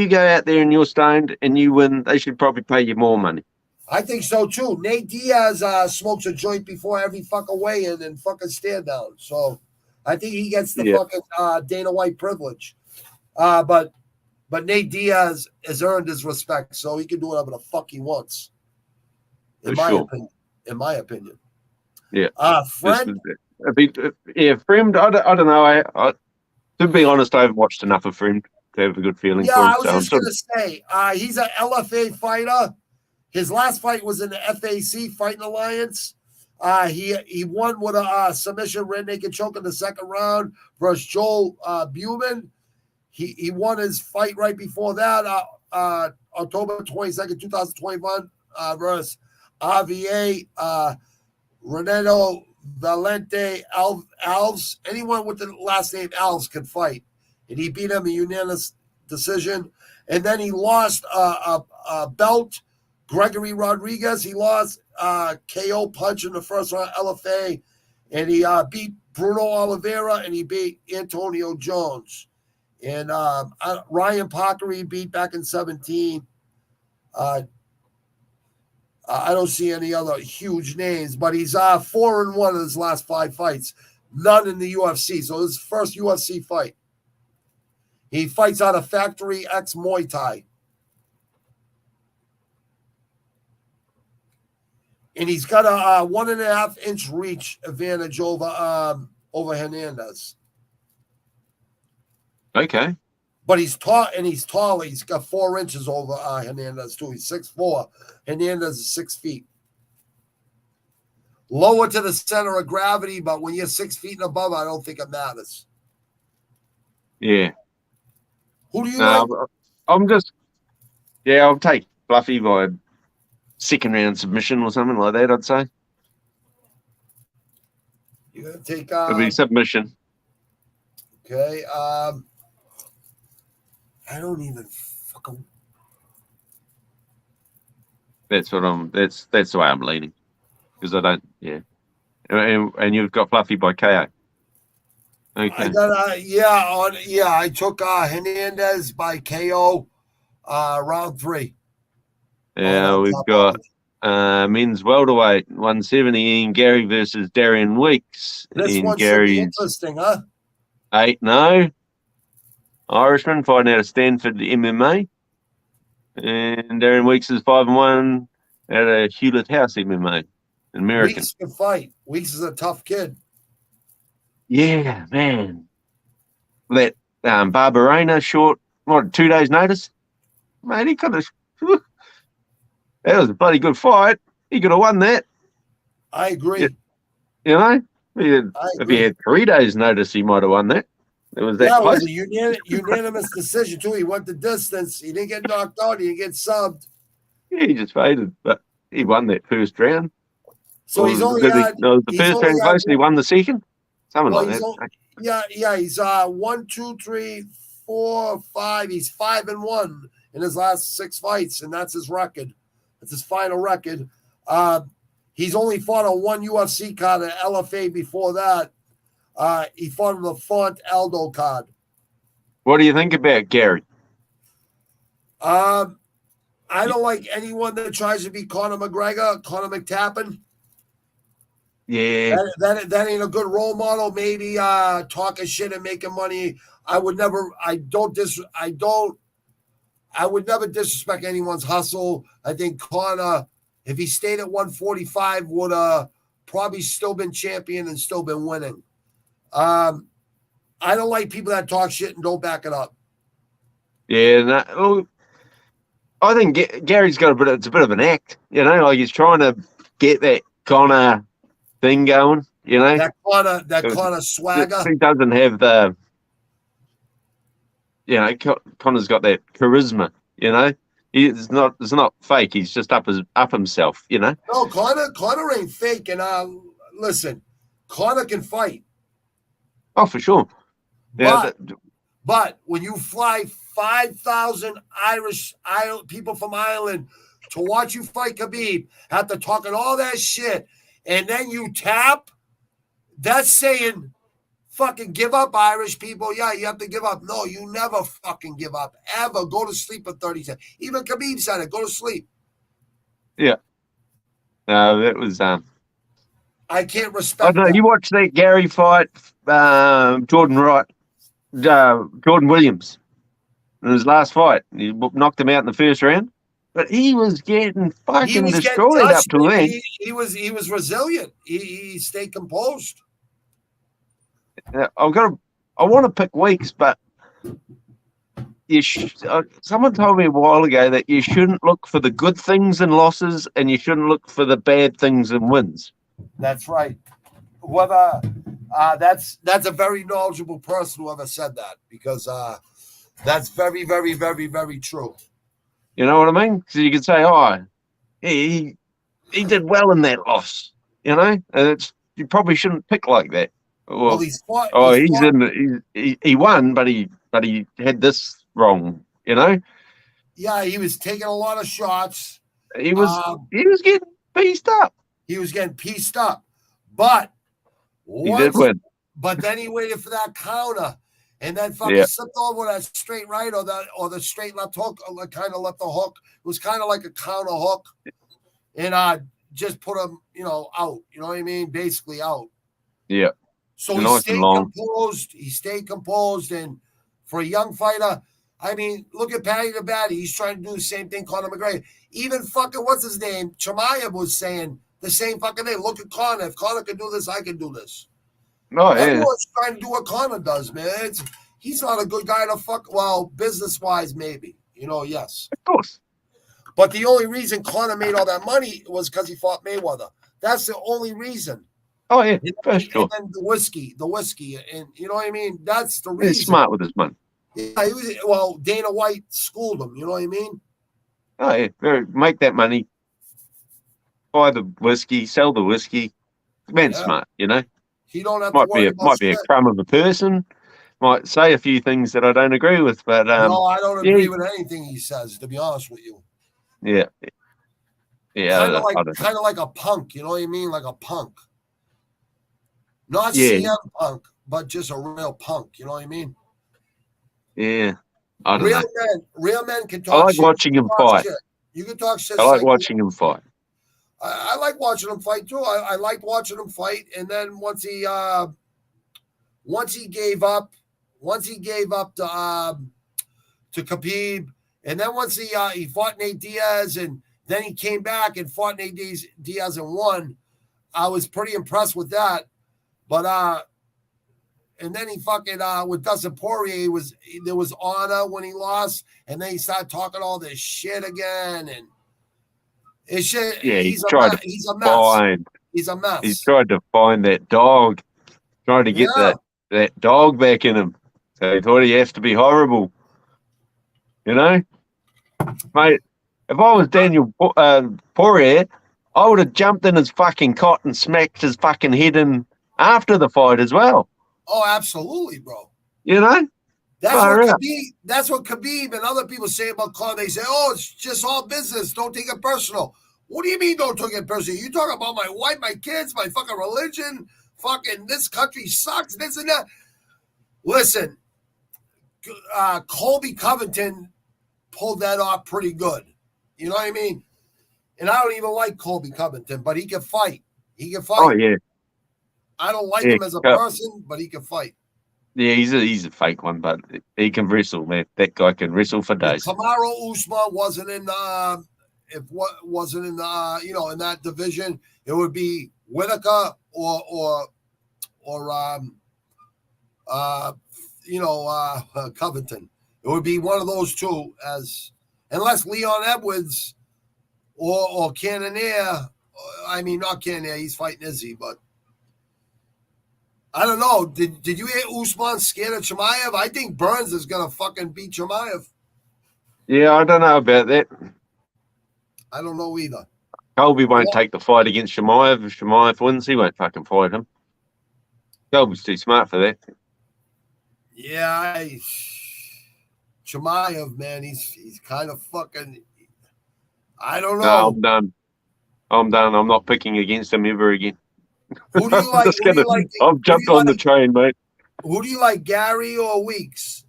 go out there and you're stoned and you win, they should probably pay you more money. I think so too. Nate Diaz smokes a joint before every fucking weigh-in and fucking stand down. So I think he gets the fucking Dana White privilege. But Nate Diaz has earned his respect, so he can do whatever the fuck he wants. In my opinion. Yeah. Friend. Friend. I don't know. To be honest, I haven't watched enough of Friend to have a good feeling for him. I was just gonna say, he's an LFA fighter. His last fight was in the FAC Fighting Alliance. He won with a submission rear naked choke in the second round versus Joel Buman. He won his fight right before that, October 22nd, 2021, versus RVA Renato Valente Alves. Anyone with the last name Alves can fight. And he beat him a unanimous decision. And then he lost a belt. Gregory Rodriguez, he lost KO punch in the first round, LFA, and he beat Bruno Oliveira, and he beat Antonio Jones. And Ryan Parker, he beat back in 17. I don't see any other huge names, but he's 4-1 in his last 5 fights. None in the UFC. So this is his first UFC fight. He fights out of Factory X Muay Thai. And he's got a 1.5 inch reach advantage over Hernandez. Okay. But he's tall, and he's taller. He's got 4 inches over Hernandez too. He's 6'4". Hernandez is 6 feet. Lower to the center of gravity, but when you're 6 feet and above, I don't think it matters. Yeah. Who do you like? I'll take Fluffy by second round submission or something like that, I'd say. You're going to take... It'll be submission. Okay. I don't even fucking... That's the way I'm leaning. Because I don't... Yeah. And you've got Fluffy by KO. Okay. I took Hernandez by KO round 3. Yeah, we've got men's welterweight 170 Ian Gary versus Darian Weeks. This Ian one should be interesting, huh? 8-0. Irishman fighting out of Stanford MMA. And Darian Weeks is 5-1 out of Hewlett House MMA. American. Weeks can fight. Weeks is a tough kid. Yeah, man. That Barbarena short, 2 days notice? Mate, he could have... That was a bloody good fight. He could have won that. I agree. You know? If he had 3 days notice, he might have won that. It was that close. It was a unanimous decision, too. He went the distance. He didn't get knocked out. He didn't get subbed. Yeah, he just faded, but he won that first round. So he's only had... the first round close and he won the second? Something like that. He's 1, 2, 3, 4, 5. He's 5-1 in his last 6 fights, and that's his record. That's his final record. He's only fought on 1 UFC card at LFA before that. He fought on the Font Aldo card. What do you think about Gary? I don't like anyone that tries to be Conor McGregor, Conor McTappen. Yeah. That ain't a good role model. Maybe talking shit and making money. I would never disrespect anyone's hustle. I think Conor, if he stayed at 145, would probably still been champion and still been winning. I don't like people that talk shit and don't back it up. Yeah, I think Gary's got it's a bit of an act, you know, like he's trying to get that Conor thing going, you know. That Conor swagger. He doesn't have the, you know, Conor's got that charisma, you know. It's not fake. He's just up himself, you know. No, Conor ain't fake. And listen, Conor can fight. Oh, for sure. Yeah, But when you fly 5,000 people from Ireland to watch you fight Khabib, after talking all that shit, and then you tap, that's saying fucking give up, Irish people. Yeah, you have to give up. No, you never fucking give up. Ever. Go to sleep for 30 seconds. Even Khabib said it. Go to sleep. yeah. No, that was I can't I respect don't know. that. You watched that Gary fight, Jordan Williams in his last fight. He knocked him out in the first round, but he was getting He fucking was getting destroyed up touched. to then. He was resilient. He stayed composed. I want to pick weeks, but someone told me a while ago that you shouldn't look for the good things in losses and you shouldn't look for the bad things in wins. That's right. Whether that's a very knowledgeable person whoever said that, because that's very, very, very, very true. You know what I mean? So you can say, "Oh, he did well in that loss," you know, and you probably shouldn't pick like that. Well, He won, but he had this wrong, you know. Yeah, he was taking a lot of shots. He was getting pieced up. He was getting pieced up, but he did win. But then he waited for that counter, and then fucking slipped over that straight right or the straight left hook, or kind of left the hook. It was kind of like a counter hook, and just put him, out. You know what I mean? Basically out. Yeah. So he stayed composed. He stayed composed, and for a young fighter, I mean, look at Paddy the Baddy. He's trying to do the same thing Conor McGregor. Even fucking what's his name? Chimaev was saying the same fucking thing. Look at Conor. If Conor can do this, I can do this. Oh, yeah. Everyone's trying to do what Conor does, man. He's not a good guy to fuck. Well, business-wise, maybe. Yes. Of course. But the only reason Conor made all that money was because he fought Mayweather. That's the only reason. Oh, yeah, for sure. And the whiskey, and you know what I mean? That's the reason. He's smart with his money. Yeah, Dana White schooled him, you know what I mean? Oh, yeah, make that money, buy the whiskey, sell the whiskey. Man's smart, He don't have might to worry might be a crumb of a person, might say a few things that I don't agree with, but no, I don't agree with anything he says, to be honest with you. Yeah. Kind of like a punk, you know what I mean? Like a punk. Not CM Punk, but just a real punk. You know what I mean? Yeah. I don't know. Real men can talk. I like watching him fight. Shit. You can talk shit. I like watching him fight. I like watching him fight too. I liked watching him fight, and then once he gave up to Khabib, and then once he fought Nate Diaz, and then he came back and fought Nate Diaz and won. I was pretty impressed with that. But and then he fucking with Dustin Poirier there was honor when he lost, and then he started talking all this shit again, and it's shit. Yeah, he's a mess. He's a mess. He's tried to find that dog, trying to get that dog back in him. So he thought he has to be horrible, mate. If I was Daniel Poirier, I would have jumped in his fucking cot and smacked his fucking head in after the fight as well. Oh, absolutely, bro. That's what Khabib and other people say about Conor. They say, "Oh, it's just all business. Don't take it personal." What do you mean, don't take it personal? You talk about my wife, my kids, my fucking religion. Fucking this country sucks. This and that. Listen, Colby Covington pulled that off pretty good. You know what I mean? And I don't even like Colby Covington, but he can fight. Oh yeah. I don't like him as a person, but he can fight. Yeah, he's a fake one, but he can wrestle, man. That guy can wrestle for days. If Kamaru Usman wasn't in in that division, it would be Whitaker or Covington. It would be one of those two, unless Leon Edwards or Cannonier. I mean, not Cannonier. He's fighting Izzy, but. I don't know. Did you hear Usman scared of Chimaev? I think Burns is going to fucking beat Chimaev. Yeah, I don't know about that. I don't know either. Colby won't take the fight against Chimaev. If Chimaev wins, he won't fucking fight him. Colby's too smart for that. Yeah, Chimaev, man, he's kind of fucking. I don't No, know. I'm done. I'm done. I'm not picking against him ever again. Who do you I'm like? just gonna. I've Who do jumped you on the like? train, mate. Who do you like, Gary or Weeks?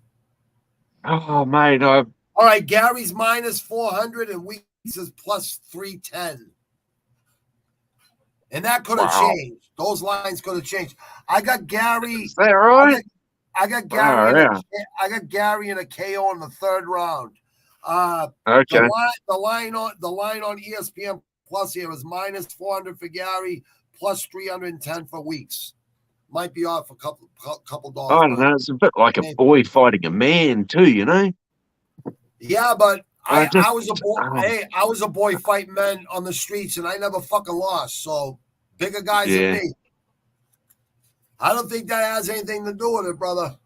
Oh, mate, All right, Gary's minus 400 and Weeks is plus 310. And that could have wow. changed. Those lines could have changed. I got Gary. Is that right? I got Gary. Oh, yeah. I got Gary in a KO in the third round. Okay. The line on ESPN Plus here is minus 400 for Gary, plus 310 for Weeks. Might be off a couple dollars. I don't know. It's a bit like a boy fighting a man, too, you know? Yeah, but I was a boy. Oh. Hey, I was a boy fighting men on the streets, and I never fucking lost. So bigger guys than me. I don't think that has anything to do with it, brother.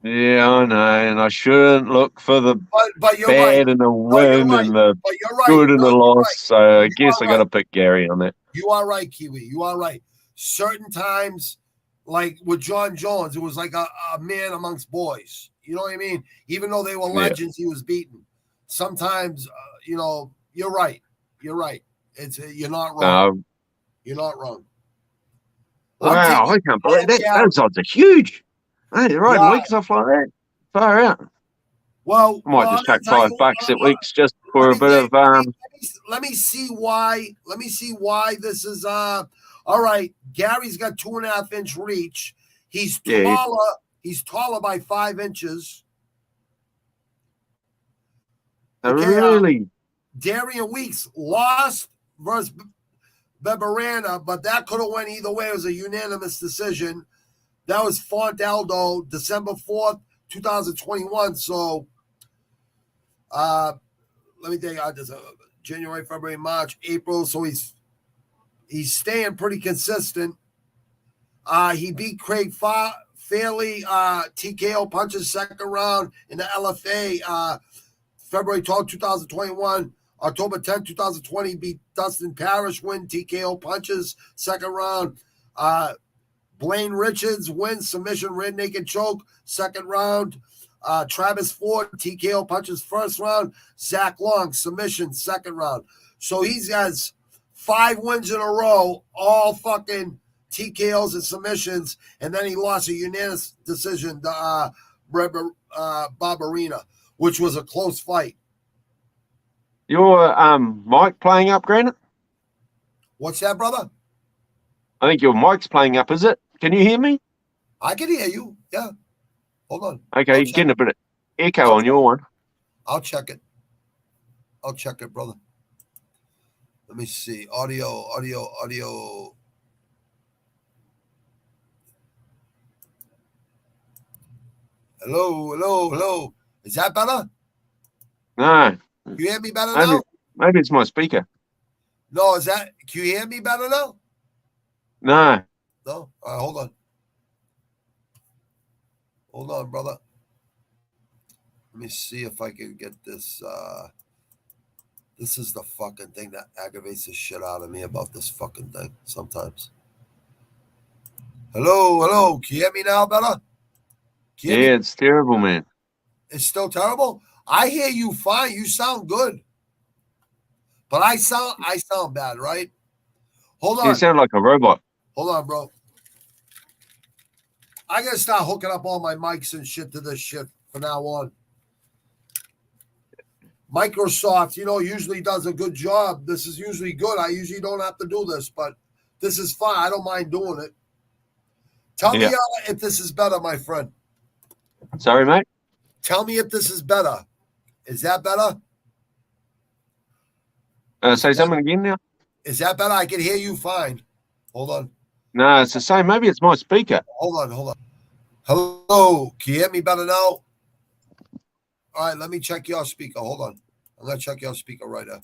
Yeah, I know, and I shouldn't look for the but you're bad right. and the win and the But you're right. good and the loss. Right. So I guess I got to pick Gary on that. You are right, Kiwi. You are right. Certain times, like with John Jones, it was like a man amongst boys. You know what I mean? Even though they were legends, he was beaten. Sometimes, you're right. You're right. You're not wrong. You're not wrong. Wow, I can't believe that. Those odds are huge. Hey, right, weeks off like that. Far out. Well, I might just take $5 at Weeks just for a bit of Let me see why. Let me see why this is all right. Gary's got 2.5 inch reach. He's taller. Yeah. He's taller by 5 inches. Okay, really? Darian Weeks lost versus Beberana, but that could have went either way. It was a unanimous decision. That was Font Aldo, December 4th, 2021. So let me think. January, February, March, April. So he's staying pretty consistent. He beat Craig Fairley, TKO punches second round in the LFA, February 12, 2021. October 10, 2020, beat Dustin Parrish, win TKO punches second round. Blaine Richards wins submission rear naked choke second round. Travis Ford TKO punches first round. Zach Long submission second round. So he has 5 wins in a row, all fucking TKOs and submissions, and then he lost a unanimous decision to Barberina, which was a close fight. Your mic playing up, Granite? What's that, brother? I think your mic's playing up, is it? Can you hear me? I can hear you. Yeah. Hold on. Okay, you're getting a bit of echo on your one. I'll check it. Brother. Let me see. Audio. Hello. Is that better? No. You hear me better now? Maybe it's my speaker. No, can you hear me better now? No. No? All right, hold on. Hold on, brother. Let me see if I can get this. This is the fucking thing that aggravates the shit out of me about this fucking thing sometimes. Hello. Can you hear me now better? Yeah, it's terrible, man. It's still terrible? I hear you fine. You sound good. But I sound bad, right? Hold on. You sound like a robot. Hold on, bro. I gotta start hooking up all my mics and shit to this shit from now on. Microsoft, usually does a good job. This is usually good. I usually don't have to do this, but this is fine. I don't mind doing it. Tell me if this is better, my friend. Sorry, mate? Tell me if this is better. Is that better? Say something again now. Is that better? I can hear you fine. Hold on. No, it's the same. Maybe it's my speaker. Hold on. Hello. Can you hear me better now? All right, let me check your speaker. Hold on. I'm going to check your speaker right now.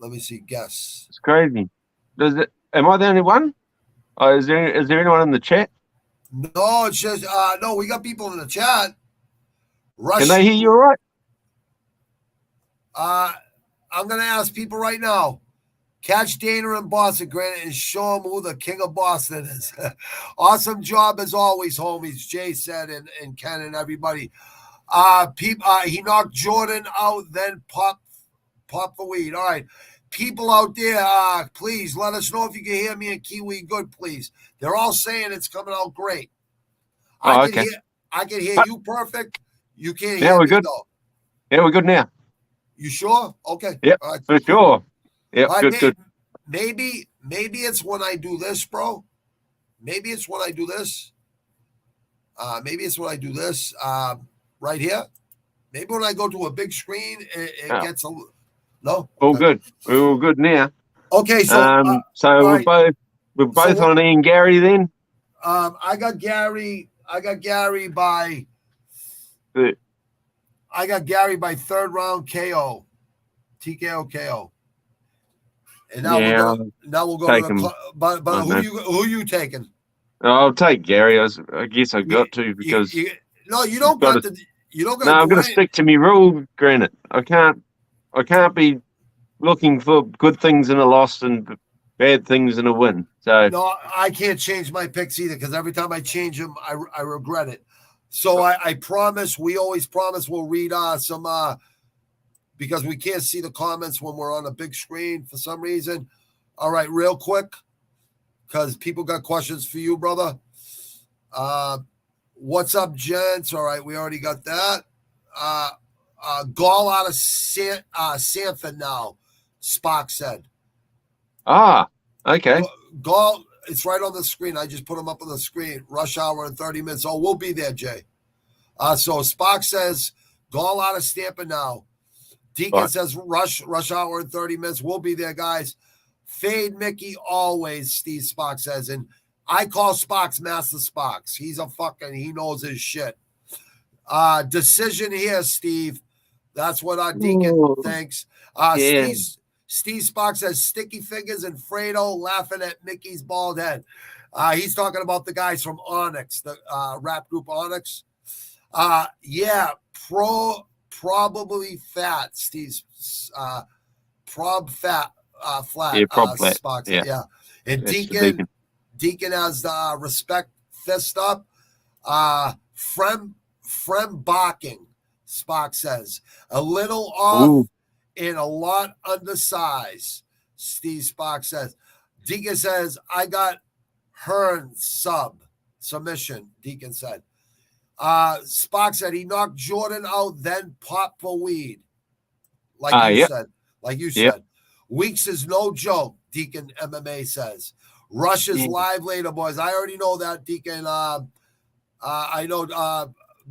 Let me see. Guess. It's crazy. Am I the only one? Is there anyone in the chat? No, it's just no. We got people in the chat. Can they hear you all right? I'm gonna ask people right now. Catch Dana in Boston, Granite, and show him who the king of Boston is. Awesome job as always, homies. Jay said, and Ken and everybody. He knocked Jordan out, then pop the weed. All right. People out there, please let us know if you can hear me in Kiwi good, please. They're all saying it's coming out great. I can hear you perfect. You can't hear me good. though. Yeah, we're good now. You sure? Okay. Yep, for sure. Yep, good. Maybe it's when I do this, bro. Maybe it's when I do this. Right here. Maybe when I go to a big screen, it gets a no. All good. We're all good now. Okay, so we're both on Ian Gary then. I got Gary by. I got Gary by third round KO, TKO KO. And now we'll go to the but who you taking? I'll take Gary. I guess I've got to because you don't got to. You don't got. No, I'm going to stick to my rule, Granite. I can't be looking for good things in a loss and bad things in a win. So no, I can't change my picks either because every time I change them, I regret it. So I promise. We always promise we'll read some because we can't see the comments when we're on a big screen for some reason. All right, real quick, because people got questions for you, brother. What's up, gents? All right, we already got that. Gall out of Sanford now, Spock said. Okay. Gall, it's right on the screen. I just put them up on the screen. Rush hour in 30 minutes. Oh, we'll be there, Jay. So Spock says, Gall out of Stamper now. Deacon says, rush hour in 30 minutes. We'll be there, guys. Fade Mickey always, Steve Spock says. And I call Spock's Master Spock's. He knows his shit. Decision here, Steve. That's what our Deacon thinks. Steve Spock says, sticky fingers and Fredo laughing at Mickey's bald head. He's talking about the guys from Onyx, the rap group Onyx. Probably fat, Steve's flat. Flat. Spock. Yeah. And Deacon has the respect fist up. Frem barking, Spock says. A little off and a lot undersized, Steve Spock says. Deacon says, I got Hearn submission, Deacon said. Spock said he knocked Jordan out, then popped for weed. Like you said. Weeks is no joke, Deacon MMA says. Rush is live later, boys. I already know that, Deacon. I know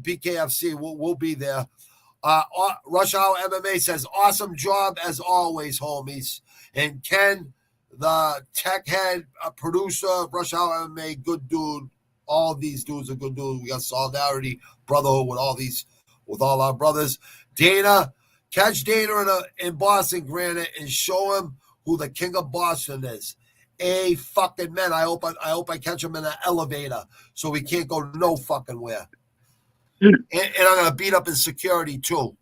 BKFC will be there. Rush Hour MMA says, awesome job as always, homies. And Ken, the tech head producer of Rush Hour MMA, good dude. All these dudes are good dudes. We got solidarity, brotherhood with all our brothers. Dana, catch Dana in Boston, Granite, and show him who the king of Boston is. Fucking man. I hope I catch him in an elevator so we can't go no fucking where. And I'm gonna beat up his security too.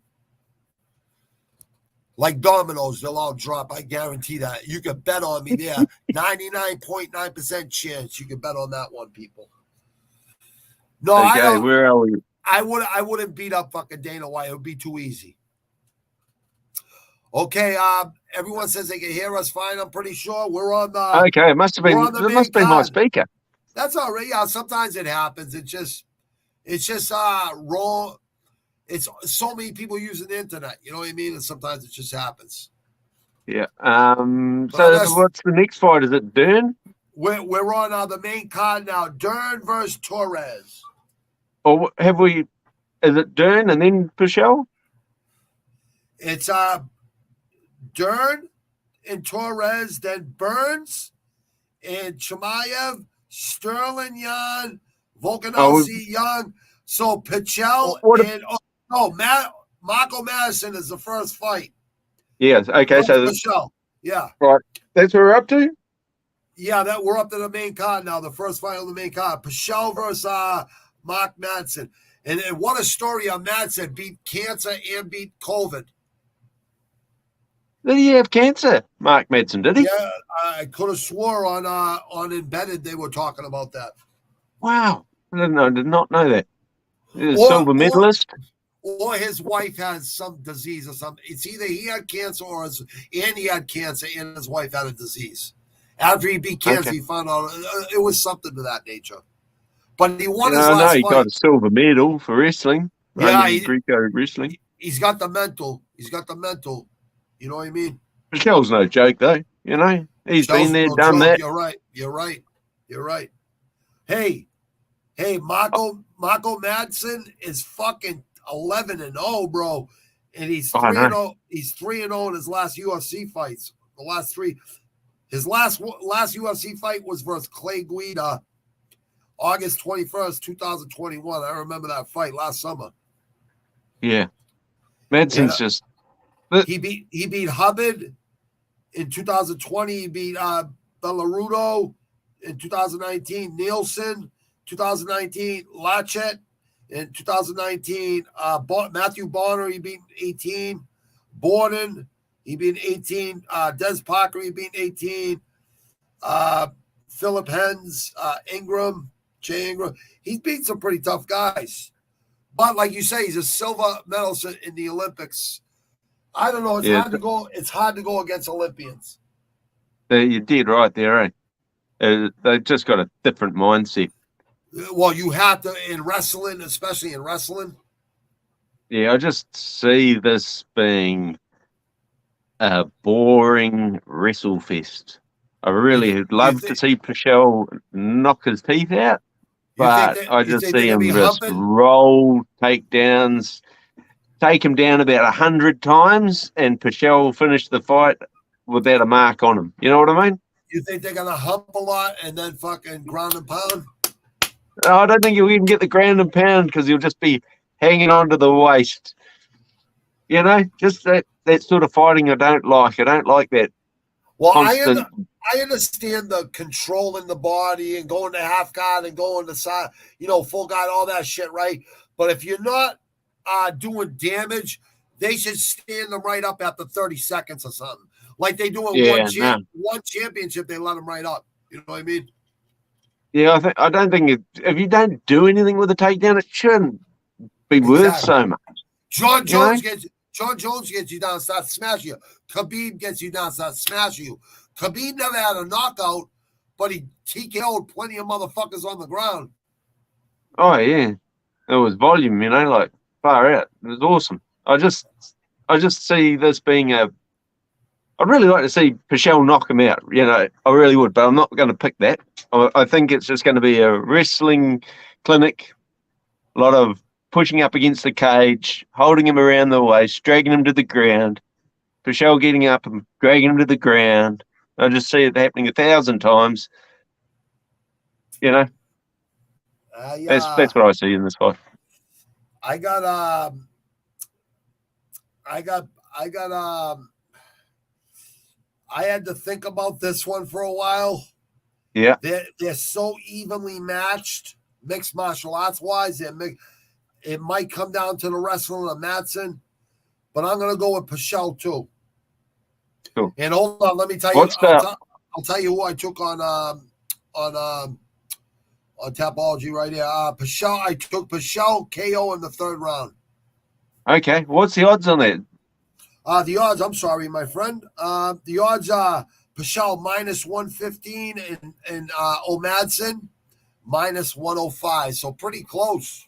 Like dominoes, they'll all drop. I guarantee that. You can bet on me there. 99.9% chance you can bet on that one, people. No, okay, where are we? I wouldn't beat up fucking Dana White. It would be too easy. Okay, everyone says they can hear us fine. I'm pretty sure we're on the. Okay, it must have been my speaker. That's all right. Yeah, sometimes it happens. It's just raw. It's so many people using the internet. You know what I mean? And sometimes it just happens. Yeah. So what's the next fight? Is it Dern? We're on the main card now. Dern versus Torres. Or have we? Is it Dern and then Pichel? It's Dern and Torres, then Burns and Chimaev, Sterling Young, Volkanovski Young. So Pichel Marco Madison is the first fight. Yes. Okay. So Pichel. Yeah. Right. That's what we're up to. Yeah, we're up to the main card now. The first fight on the main card. Pichel versus Mark Madsen. And what a story on Madsen. Beat cancer and beat COVID. Did he have cancer, Mark Madsen? Did he? Yeah, I could have swore on Embedded they were talking about that. Wow, I did not know that. He's a silver medalist. Or his wife has some disease or something. It's either he had cancer and he had cancer and his wife had a disease. After he beat cancer, he found out it was something to that nature. But he won his last fight. He got a silver medal for wrestling. Yeah, Greco wrestling. He's got the mental. He's got the mental. You know what I mean? Michelle's no joke, though. You know, he's been there, done that. You're right. Hey, Marco Madsen is fucking 11-0, bro, and he's 3-0. He's 3-0 in his last UFC fights. The last three. His last UFC fight was versus Clay Guida, August 21st, 2021. I remember that fight last summer. Yeah, Madsen's just. He beat Hubbard in 2020. He beat Bellarudo in 2019. Nielsen 2019. Lachet in 2019. Matthew Bonner, he beat 18. Borden, he beat 18. Des Parker, he beat 18. Philip Hens, Jay Ingram. He's beat some pretty tough guys. But like you say, he's a silver medalist in the Olympics. I don't know. It's hard to go against Olympians. You did right there, eh? They've just got a different mindset. Well, you have to in wrestling, especially in wrestling. Yeah, I just see this being a boring wrestle fest. I really would love to see Pichel knock his teeth out, but I just see him just roll takedowns. Take him down about 100 times, and Pichel finish the fight without a mark on him. You know what I mean? You think they're gonna hump a lot and then fucking ground and pound? I don't think he'll even get the ground and pound because he'll just be hanging on to the waist. You know, just that sort of fighting I don't like. I don't like that. Well, constant... I understand the controlling the body and going to half guard and going to side, full guard, all that shit, right? But if you're not doing damage, they should stand them right up after 30 seconds or something. Like they do in one championship, they let them right up. You know what I mean? Yeah, I don't think if you don't do anything with the takedown, it shouldn't be worth so much. John Jones gets you down, starts smashing you. Khabib gets you down, starts smashing you. Khabib never had a knockout, but he TKO'd plenty of motherfuckers on the ground. Oh yeah, it was volume, like far out. It was awesome. I just see this being I'd really like to see Pichel knock him out. I really would, but I'm not going to pick that. I think it's just going to be a wrestling clinic, a lot of pushing up against the cage, holding him around the waist, dragging him to the ground. Pichel getting up and dragging him to the ground. I just see it happening 1,000 times. That's what I see in this fight. I had to think about this one for a while. Yeah. They're so evenly matched, mixed martial arts wise. It might come down to the wrestling of Madsen, but I'm going to go with Pichel too. Cool. And hold on, let me tell you. I'll tell you who I took on Tapology right here. Pichel. I took Pichel KO in the third round. Okay, what's the odds on that? The odds. I'm sorry, my friend. The odds are Pichel minus 115 and O'Madsen minus 105. So pretty close.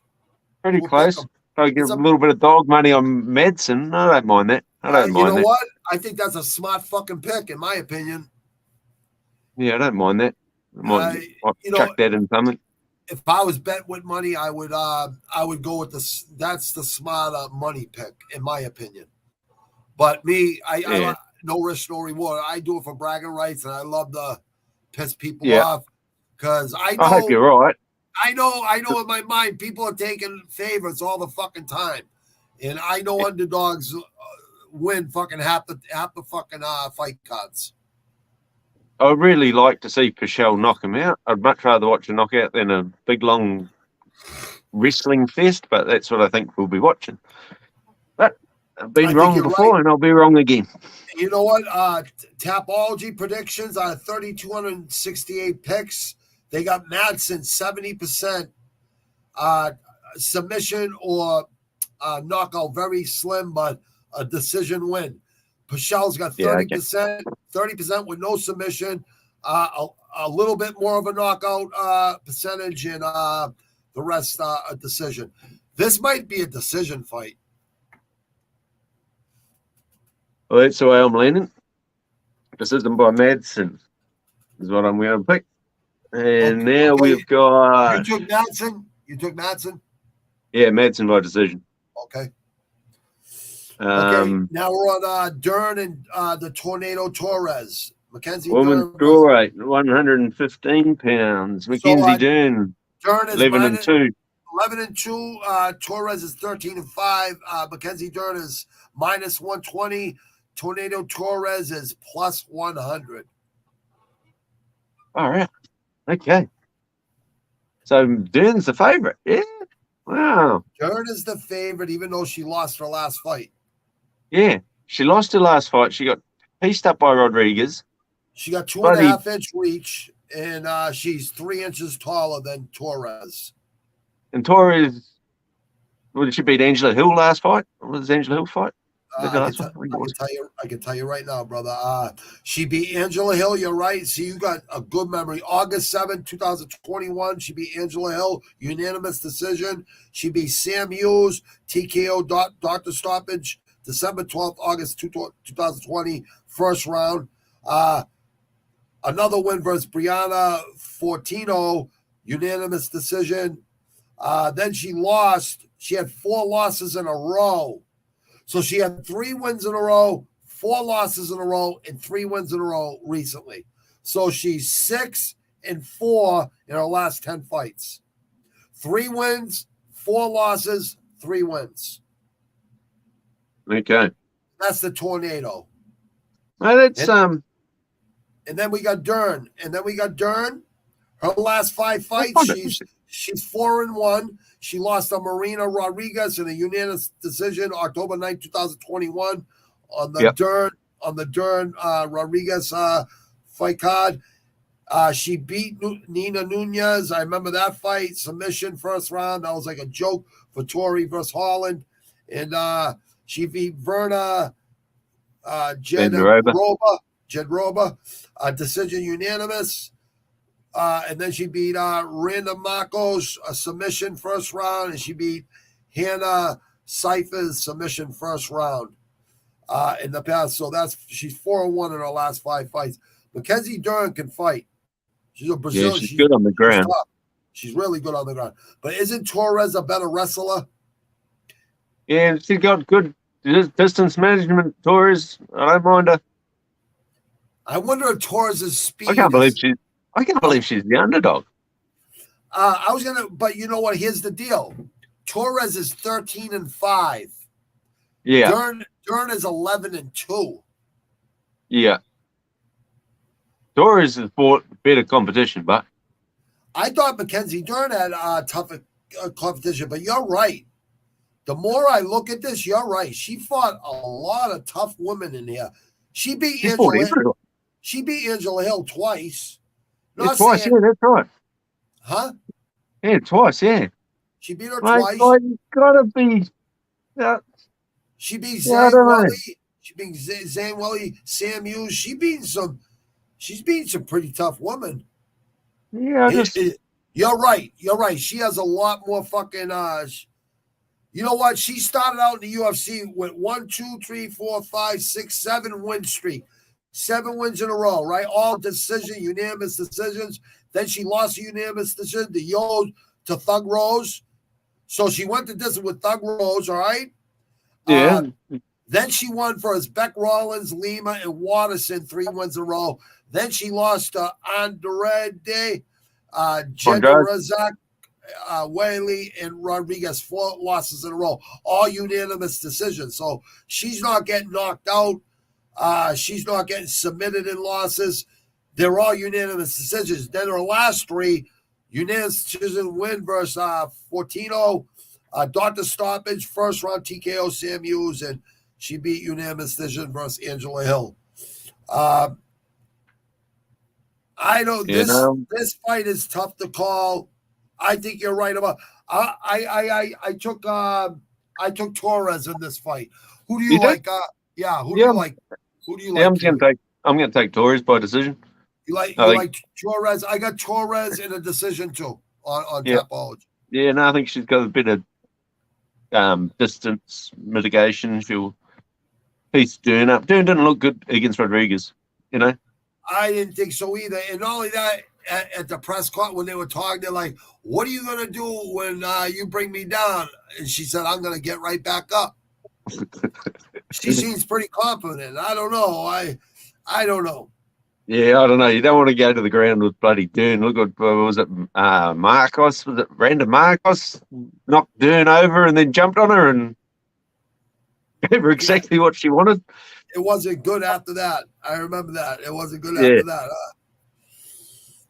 Pretty close. I give a little bit of dog money on Madsen. I don't mind that. You know what? I think that's a smart fucking pick, in my opinion. Yeah, I don't mind that. I might chuck that in something. If I was bet with money, I would go with this. That's the smart money pick, in my opinion. But me, I no risk, no reward. I do it for bragging rights, and I love to piss people off because I know. I hope you're right. I know in my mind, people are taking favorites all the fucking time. And I know underdogs win fucking half the fucking fight cards. I'd really like to see Pichel knock him out. I'd much rather watch a knockout than a big, long wrestling fest, but that's what I think we'll be watching. But I've been I think wrong you're before, right. and I'll be wrong again. You know what? Tapology predictions are 3,268 picks. They got Madsen 70%, submission or knockout, very slim, but a decision win. Pachel's got 30%, 30% with no submission, a little bit more of a knockout percentage, and the rest a decision. This might be a decision fight. Well, that's the way I'm leaning. Decision by Madsen is what I'm going to pick. And now we've got... You took Madsen? You took Madsen? Yeah, Madsen by decision. Okay. Okay, now we're on Dern and the Tornado Torres. Mackenzie woman Dern. strawweight, 115 pounds. Mackenzie Dern, Dern is 11-2. 11-2. Torres is 13-5. Mackenzie Dern is -120. Tornado Torres is +100. All right. Okay. So Dern's the favorite. Yeah. Wow. Dern is the favorite, even though she lost her last fight. Yeah. She lost her last fight. She got pieced up by Rodriguez. She got 2.5-inch reach, and she's 3 inches taller than Torres. And Torres, well, did she beat Angela Hill last fight? What was Angela Hill fight? I can tell you right now, brother. She beat Angela Hill. You're right. See, you got a good memory. August 7, 2021, she beat Angela Hill, unanimous decision. She beat Sam Hughes, TKO, doctor stoppage, December 12th, August 2020, first round. Another win versus Brianna Fortino, unanimous decision. Then she lost. She had 4 losses in a row. So she had 3 wins in a row, 4 losses in a row, and 3 wins in a row recently. So she's 6-4 in her last 10 fights. 3 wins, 4 losses, 3 wins. Okay. That's the Tornado. Well, that's And then we got Dern. Her last 5 fights, she's 4-1. She lost to Marina Rodriguez in a unanimous decision, October 9, 2021, on the Dern Rodriguez fight card. She beat Nina Nunez. I remember that fight, submission first round. That was like a joke for Tori versus Holland. And she beat Verna Jedroba, decision unanimous. And then she beat Randa Marcos, a submission first round, and she beat Hannah Cyphers, submission first round in the past. So she's 4-1 in her last 5 fights. Mackenzie Dern can fight. She's a Brazilian. Yeah, she's good on the ground. She's really good on the ground. But isn't Torres a better wrestler? Yeah, she's got good distance management. Torres, I don't mind her. I wonder if Torres' speed. I can't believe she's the underdog. But you know what? Here's the deal. Torres is 13-5. Yeah. Dern is 11-2. Yeah. Torres has fought better competition, but I thought Mackenzie Dern had tougher competition, but you're right. The more I look at this, you're right. She fought a lot of tough women in here. She beat Angela Hill twice. Twice, yeah, that's right. Huh? Yeah, twice, yeah. She beat her twice. It's gotta be. She beat Zane Welly. She beat Zane Welly, Sam Hughes. She's beating some pretty tough women. Yeah, you're right. You're right. She has a lot more fucking. You know what? She started out in the UFC with 1, 2, 3, 4, 5, 6, 7 win streak. 7 wins in a row, right? All unanimous decisions. Then she lost a unanimous decision to Thug Rose. So she went to distance with Thug Rose, all right? Yeah. Then she won for Beck Rollins, Lima, and Watterson, 3 wins in a row. Then she lost to Andrade, Jeddah Razak, Whaley, and Rodriguez, 4 losses in a row. All unanimous decisions. So she's not getting knocked out. She's not getting submitted in losses. They're all unanimous decisions. Then her last 3, unanimous decision win versus Fortino, doctor stoppage, first round TKO, Sam Hughes, and She beat unanimous decision versus Angela Hill. I know this fight is tough to call. I think you're right about. I took Torres in this fight. Who do you like? Who do you like? Who do you like? I'm gonna take Torres by decision. You like Torres? I got Torres in a decision too on Tapology. Yeah, no, I think she's got a bit of distance mitigation. She'll piece Dern up. Dern didn't look good against Rodriguez, you know. I didn't think so either. And not only that, at the press conference when they were talking, they're like, "What are you gonna do when you bring me down?" And she said, "I'm gonna get right back up." She seems pretty confident. I don't know. I don't know. Yeah, I don't know. You don't want to go to the ground with bloody Dern. Look at, was it Marcos? Was it Randa Marcos knocked Dern over and then jumped on her and gave her exactly what she wanted? It wasn't good after that. I remember that. It wasn't good after that.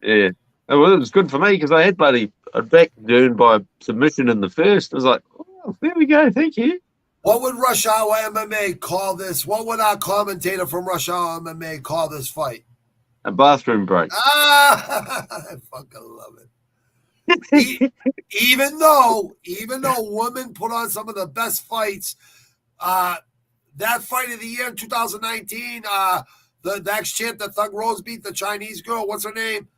Yeah. Well, it was good for me because I had backed Dern by submission in the first. I was like, oh, there we go. Thank you. What would Rush Hour MMA call this? What would our commentator from Rush Hour MMA call this fight? A bathroom break. I fucking love it. even though women put on some of the best fights, that fight of the year in 2019, the ex-champ that Thug Rose beat the Chinese girl. What's her name?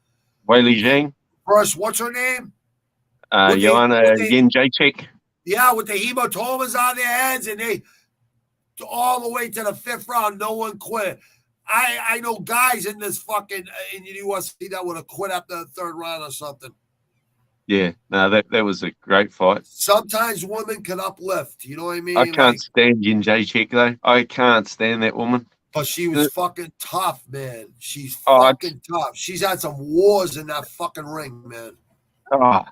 Weili Zhang. First, what's her name? Joanna Jędrzejczyk. Yeah, with the hematomas on their heads, and they all the way to the 5th round, no one quit. I know guys in this fucking in the UFC that would have quit after the 3rd round or something. Yeah, no, that was a great fight. Sometimes women can uplift. You know what I mean? I can't stand Jędrzejczyk though. I can't stand that woman. But she was fucking tough, man. She's fucking tough. She's had some wars in that fucking ring, man. Oh,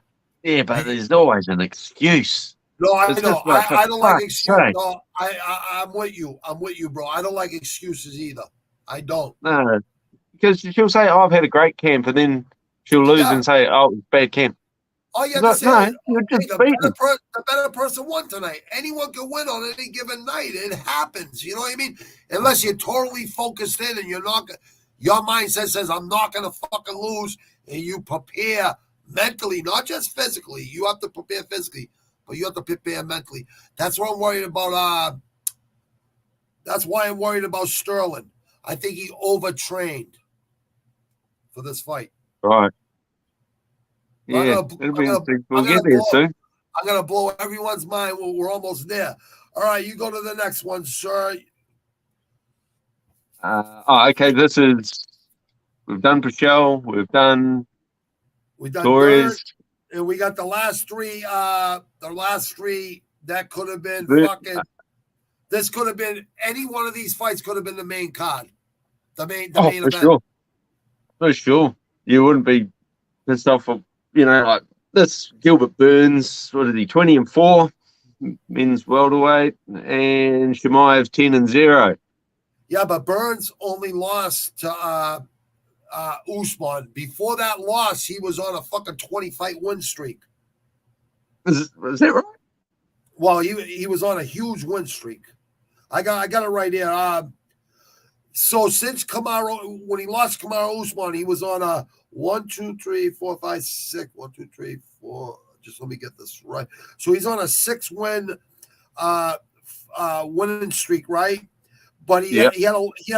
yeah, but there's always an excuse. No, I know. I don't like excuses. No, I'm with you. I'm with you, bro. I don't like excuses either. I don't. No, because she'll say, "Oh, I've had a great camp," and then she'll lose and say, "Oh, it was bad camp." All you have to say is, the better person won tonight. Anyone can win on any given night. It happens. You know what I mean? Unless you're totally focused in and you're not, your mindset says, I'm not going to fucking lose. And you prepare mentally, not just physically. You have to prepare physically, but you have to prepare mentally. That's what I'm worried about. That's why I'm worried about Sterling. I think he overtrained for this fight. Right. Yeah, we'll get there soon. I'm going to blow everyone's mind. We're almost there. All right, you go to the next one, sir. Okay, we've done Pichel, we've done Torres. And we got the last three that could have been this could have been, any one of these fights could have been the main card. The main event. For sure. You wouldn't be pissed off of, like this Gilbert Burns, what is he, 20-4, men's welterweight, and Chimaev's 10-0. Yeah, but Burns only lost to Usman. Before that loss, he was on a fucking 20-fight win streak. Is that right? Well, he was on a huge win streak. I got it right here. So since Kamaru, when he lost Kamaru Usman, he was on a 1, 2, 3, 4, 5, 6. 1, 2, 3, 4. Just let me get this right. So he's on a 6-win winning streak, right? But he had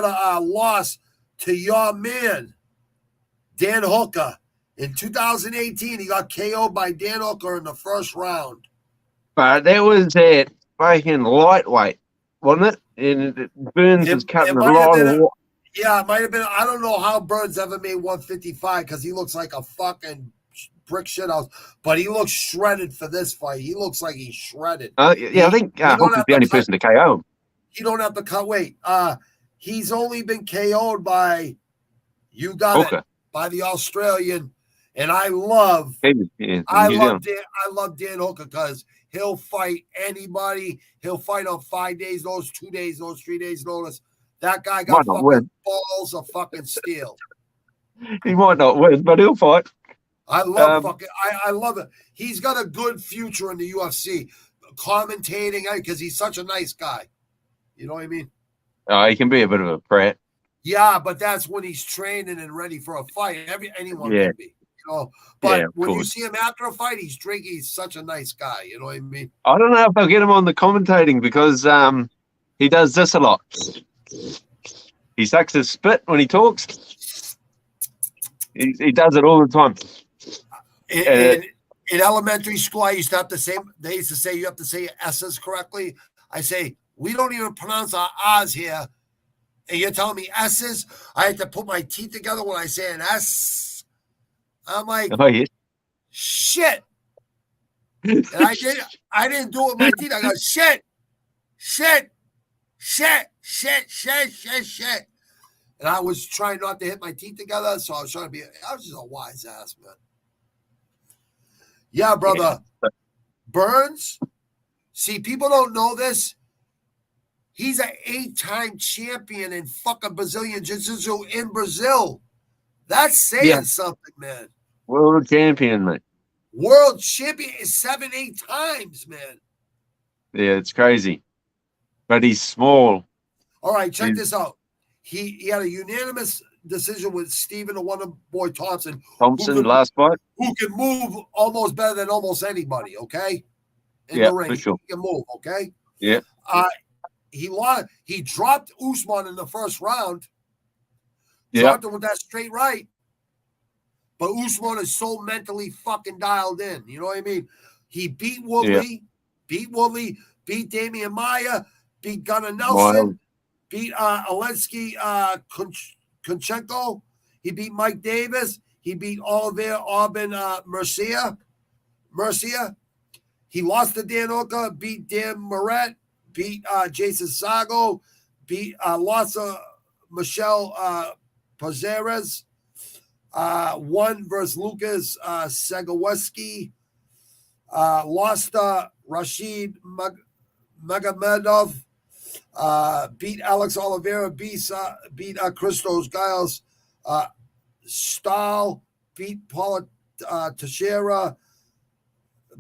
a loss to your man, Dan Hooker. In 2018, he got KO'd by Dan Hooker in the first round. But that was at fucking lightweight, wasn't it? And Burns is cutting a lot of. Yeah, it might have been. I don't know how Burns ever made 155 because he looks like a fucking brick shithouse. But he looks shredded for this fight. He looks like he's shredded. I think Hooker's the only person to KO him. You don't have to cut weight. He's only been KO'd by, you got Hooker. it, by the Australian. And I love Dan Hooker because he'll fight anybody. He'll fight on 5 days, those 2 days, those 3 days notice. That guy got fucking balls of fucking steel. He might not win, but he'll fight. I love I love it. He's got a good future in the UFC, commentating because he's such a nice guy. You know what I mean? Oh, he can be a bit of a prat. Yeah, but that's when he's training and ready for a fight. Anyone can be, But when you see him after a fight, he's drinking. He's such a nice guy. You know what I mean? I don't know if I'll get him on the commentating because he does this a lot. He sucks his spit when he talks. He does it all the time. In elementary school, I used to have to say, they used to say you have to say S's correctly. I say, we don't even pronounce our R's here. And you're telling me S's? I had to put my teeth together when I say an S. I'm like, shit. And I didn't do it with my teeth. I go, shit. And I was trying not to hit my teeth together, so I was just a wise ass, man. Yeah, brother. Yeah. Burns, see, people don't know this. He's an 8-time champion in fucking Brazilian Jiu-Jitsu in Brazil. That's saying something, man. World champion, mate. World champion is 7-8 times, man. Yeah, it's crazy. But he's small. All right, check this out. He had a unanimous decision with Stephen, the Wonder Boy Thompson. Last fight. Who can move almost better than almost anybody, okay? In the ring. For sure. He can move, okay? Yeah. He dropped Usman in the first round. Yeah. Dropped him with that straight right. But Usman is so mentally fucking dialed in. You know what I mean? He beat Woodley, beat Damian Maia, beat Gunnar Nelson, beat Alensky Kunchenko. He beat Mike Davis. He beat Olivier Aubin Mercia. He lost to Dan Hooker, beat Dan Moret, beat Jason Sago, lost to Michelle Pazeres, won versus Lucas Segoweski, lost to Rashid Magomedov, beat Alex Oliveira, beat Christos Giles, Stahl, beat Paula Teixeira,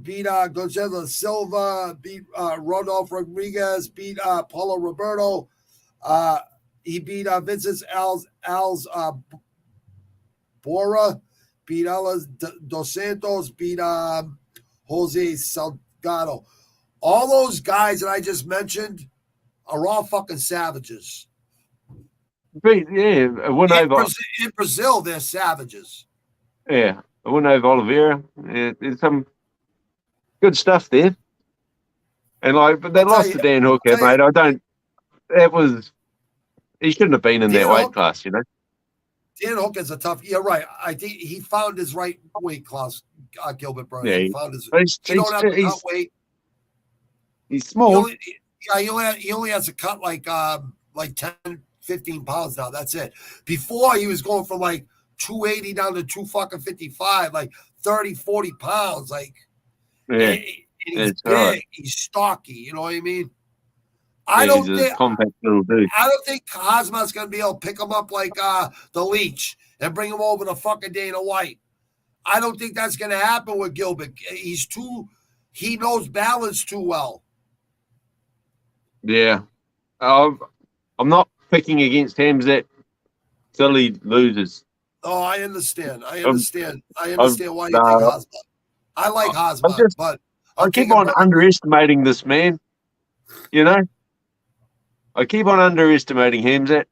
beat Gonzalo Silva, beat Rodolfo Rodriguez, beat Paulo Roberto. He beat Vincent Al's Bora, beat Alas Dos Santos, beat Jose Salgado. All those guys that I just mentioned are all fucking savages. Yeah, in Brazil, they're savages. Yeah, I went over Oliveira. There's some good stuff there. And but they lost to Dan Hooker, mate. He shouldn't have been in that weight class, you know. Dan Hooker's a tough. You're right. I think he found his right weight class. Gilbert Burns. Yeah, he found his. He don't have to cut weight. He's small. He only has to cut like 10, 15 pounds now. That's it. Before he was going from like 280 down to 255, like 30, 40 pounds. Like, and he's big. Right. He's stocky. You know what I mean? I don't think Cosmo's gonna be able to pick him up like the Leech and bring him over to fucking Dana White. I don't think that's gonna happen with Gilbert. He knows balance too well. Yeah. I'm not picking against Hamzat till he loses. Oh, I understand. I understand why you think Hosma. I like Hosma, but I keep on underestimating this man. You know? I keep on underestimating Hamzat.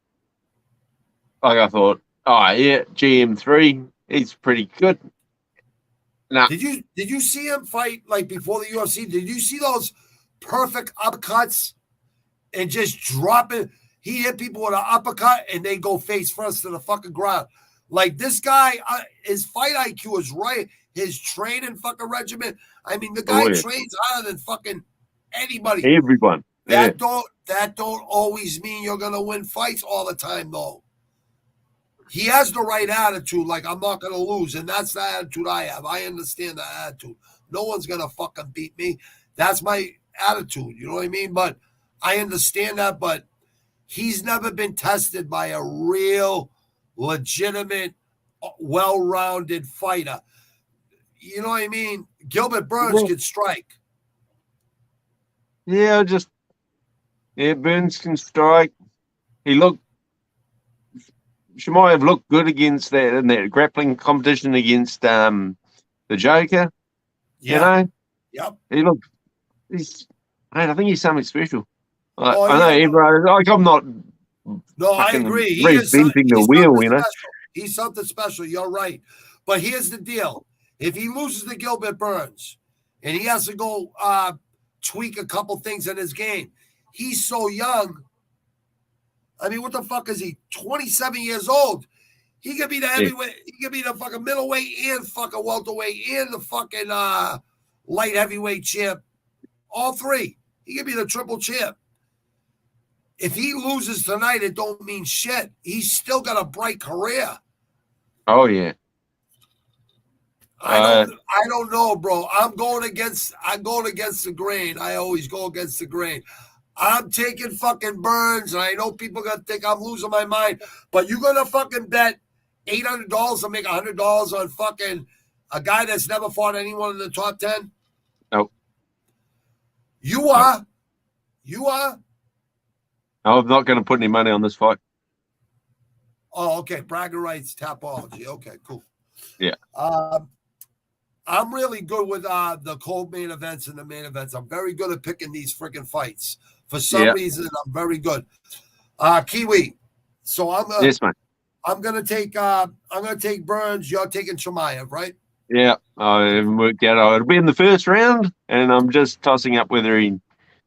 Like I thought, GM3, he's pretty good. Nah. Did you see him fight like before the UFC? Did you see those perfect uppercuts and just drop it? He hit people with an uppercut and they go face first to the fucking ground. Like this guy, his fight IQ is right. His training fucking regimen. I mean, the guy trains harder than fucking anybody. Everyone. That don't always mean you're gonna win fights all the time, though. He has the right attitude, like I'm not gonna lose, and that's the attitude I have. I understand that attitude. No one's gonna fucking beat me. That's my attitude. You know what I mean? But I understand that. But he's never been tested by a real, legitimate, well-rounded fighter. You know what I mean? Gilbert Burns can strike. Yeah, Yeah, Burns can strike. Shemaev looked good against that in that grappling competition against the Joker. Yeah. You know, Yep. I think he's something special. Like, Oh, I know yeah. everyone. Like, I'm not No, I fucking agree. reinventing the He's wheel. something You know. special. He's something special. You're right. But here's the deal. If he loses to Gilbert Burns and he has to go tweak a couple things in his game, he's so young. I mean, what the fuck is he? 27 years old. He could be the heavyweight. He could be the fucking middleweight and fucking welterweight and the fucking light heavyweight champ. All three. He could be the triple champ. If he loses tonight, it don't mean shit. He's still got a bright career. Oh yeah. I don't know, bro. I'm going against the grain. I always go against the grain. I'm taking fucking Burns, and I know people are gonna think I'm losing my mind, but you're gonna fucking bet $800 to make $100 on fucking a guy that's never fought anyone in the top 10? Nope. You are. You are. I'm not going to put any money on this fight. Oh, okay. Bragging rights, Tapology. Okay, cool. Yeah. I'm really good with the cold main events and the main events. I'm very good at picking these freaking fights. For some reason, I'm very good. Kiwi. So yes, mate. I'm gonna take Burns. You're taking Chimaev, right? Yeah, I haven't worked out. It'll be in the first round, and I'm just tossing up whether he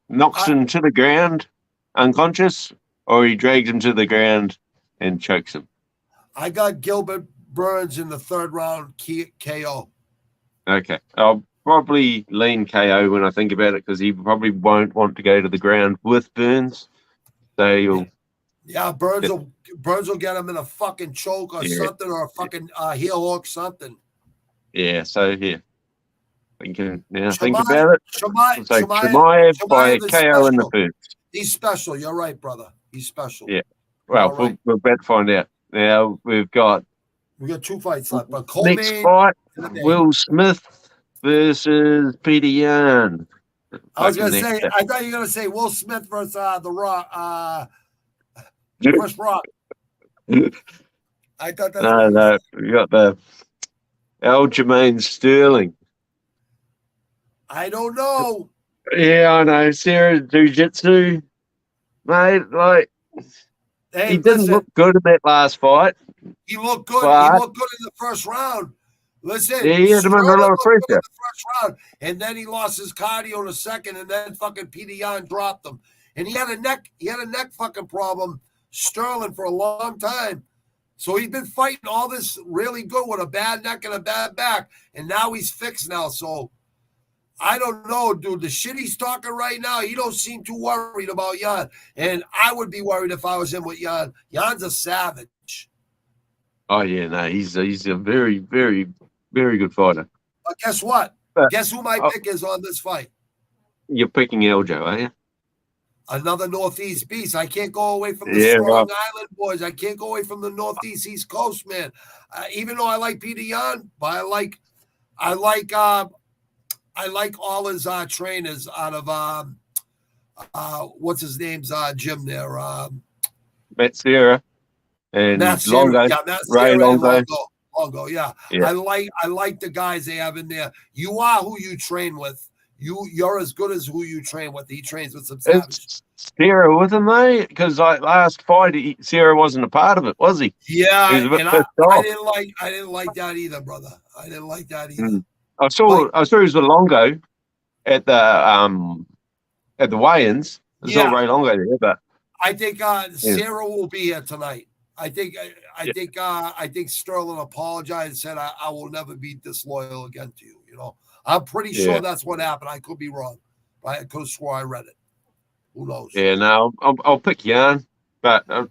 knocks him to the ground unconscious or he drags him to the ground and chokes him. I got Gilbert Burns in the third round KO. Okay, I'll probably lean KO when I think about it because he probably won't want to go to the ground with Burns. So you'll. Yeah, Burns will get him in a fucking choke or something, or a fucking heel hook, something. Yeah, so here. Think about it. Chimaev by KO in the first. He's special. You're right, brother. He's special. Yeah. Well, we'll bet find out. Now we got two fights left. But next fight, Will Smith versus Peter Yan. I thought you were gonna say Will Smith versus The Rock. Chris Rock. I thought that's no. We got the Aljamain Sterling. I don't know. Yeah, I know. Sarah Jiu-Jitsu, mate. Like, he didn't look good in that last fight. He looked good. He looked good in the first round. Listen, he had him under a lot of pressure in the first round, and then he lost his cardio in the second, and then fucking Peter Yan dropped him. And he had a neck fucking problem, Sterling, for a long time. So he's been fighting all this really good with a bad neck and a bad back, and now he's fixed now. So I don't know, dude. The shit he's talking right now, he don't seem too worried about Yan. And I would be worried if I was in with Yan. Yan's a savage. Oh, yeah, no, he's a very, very, very good fighter. But guess what? Guess who my pick is on this fight? You're picking Eljo, are you? Another Northeast beast. I can't go away from the Strong Island boys. I can't go away from the Northeast East Coast, man. Even though I like Peter Yan, but I like all his trainers out of what's his name's gym there. Matt Serra and Longo. Yeah, Ray Longo. Longo, yeah. I like the guys they have in there. You are who you train with. You're as good as who you train with. He trains with some savages. Sarah with him, though, because last fight, Sarah wasn't a part of it, was he? Yeah, he was and I didn't like that either, brother. I didn't like that either. Mm. I saw he was with Longo at the weigh-ins. I saw Ray Longo there, but I think Sarah will be here tonight. I think Sterling apologized and said, I will never be disloyal again to you. You know, I'm pretty sure that's what happened. I could be wrong. I could have swore I read it. Who knows? Yeah, no, I'll pick Yan, but I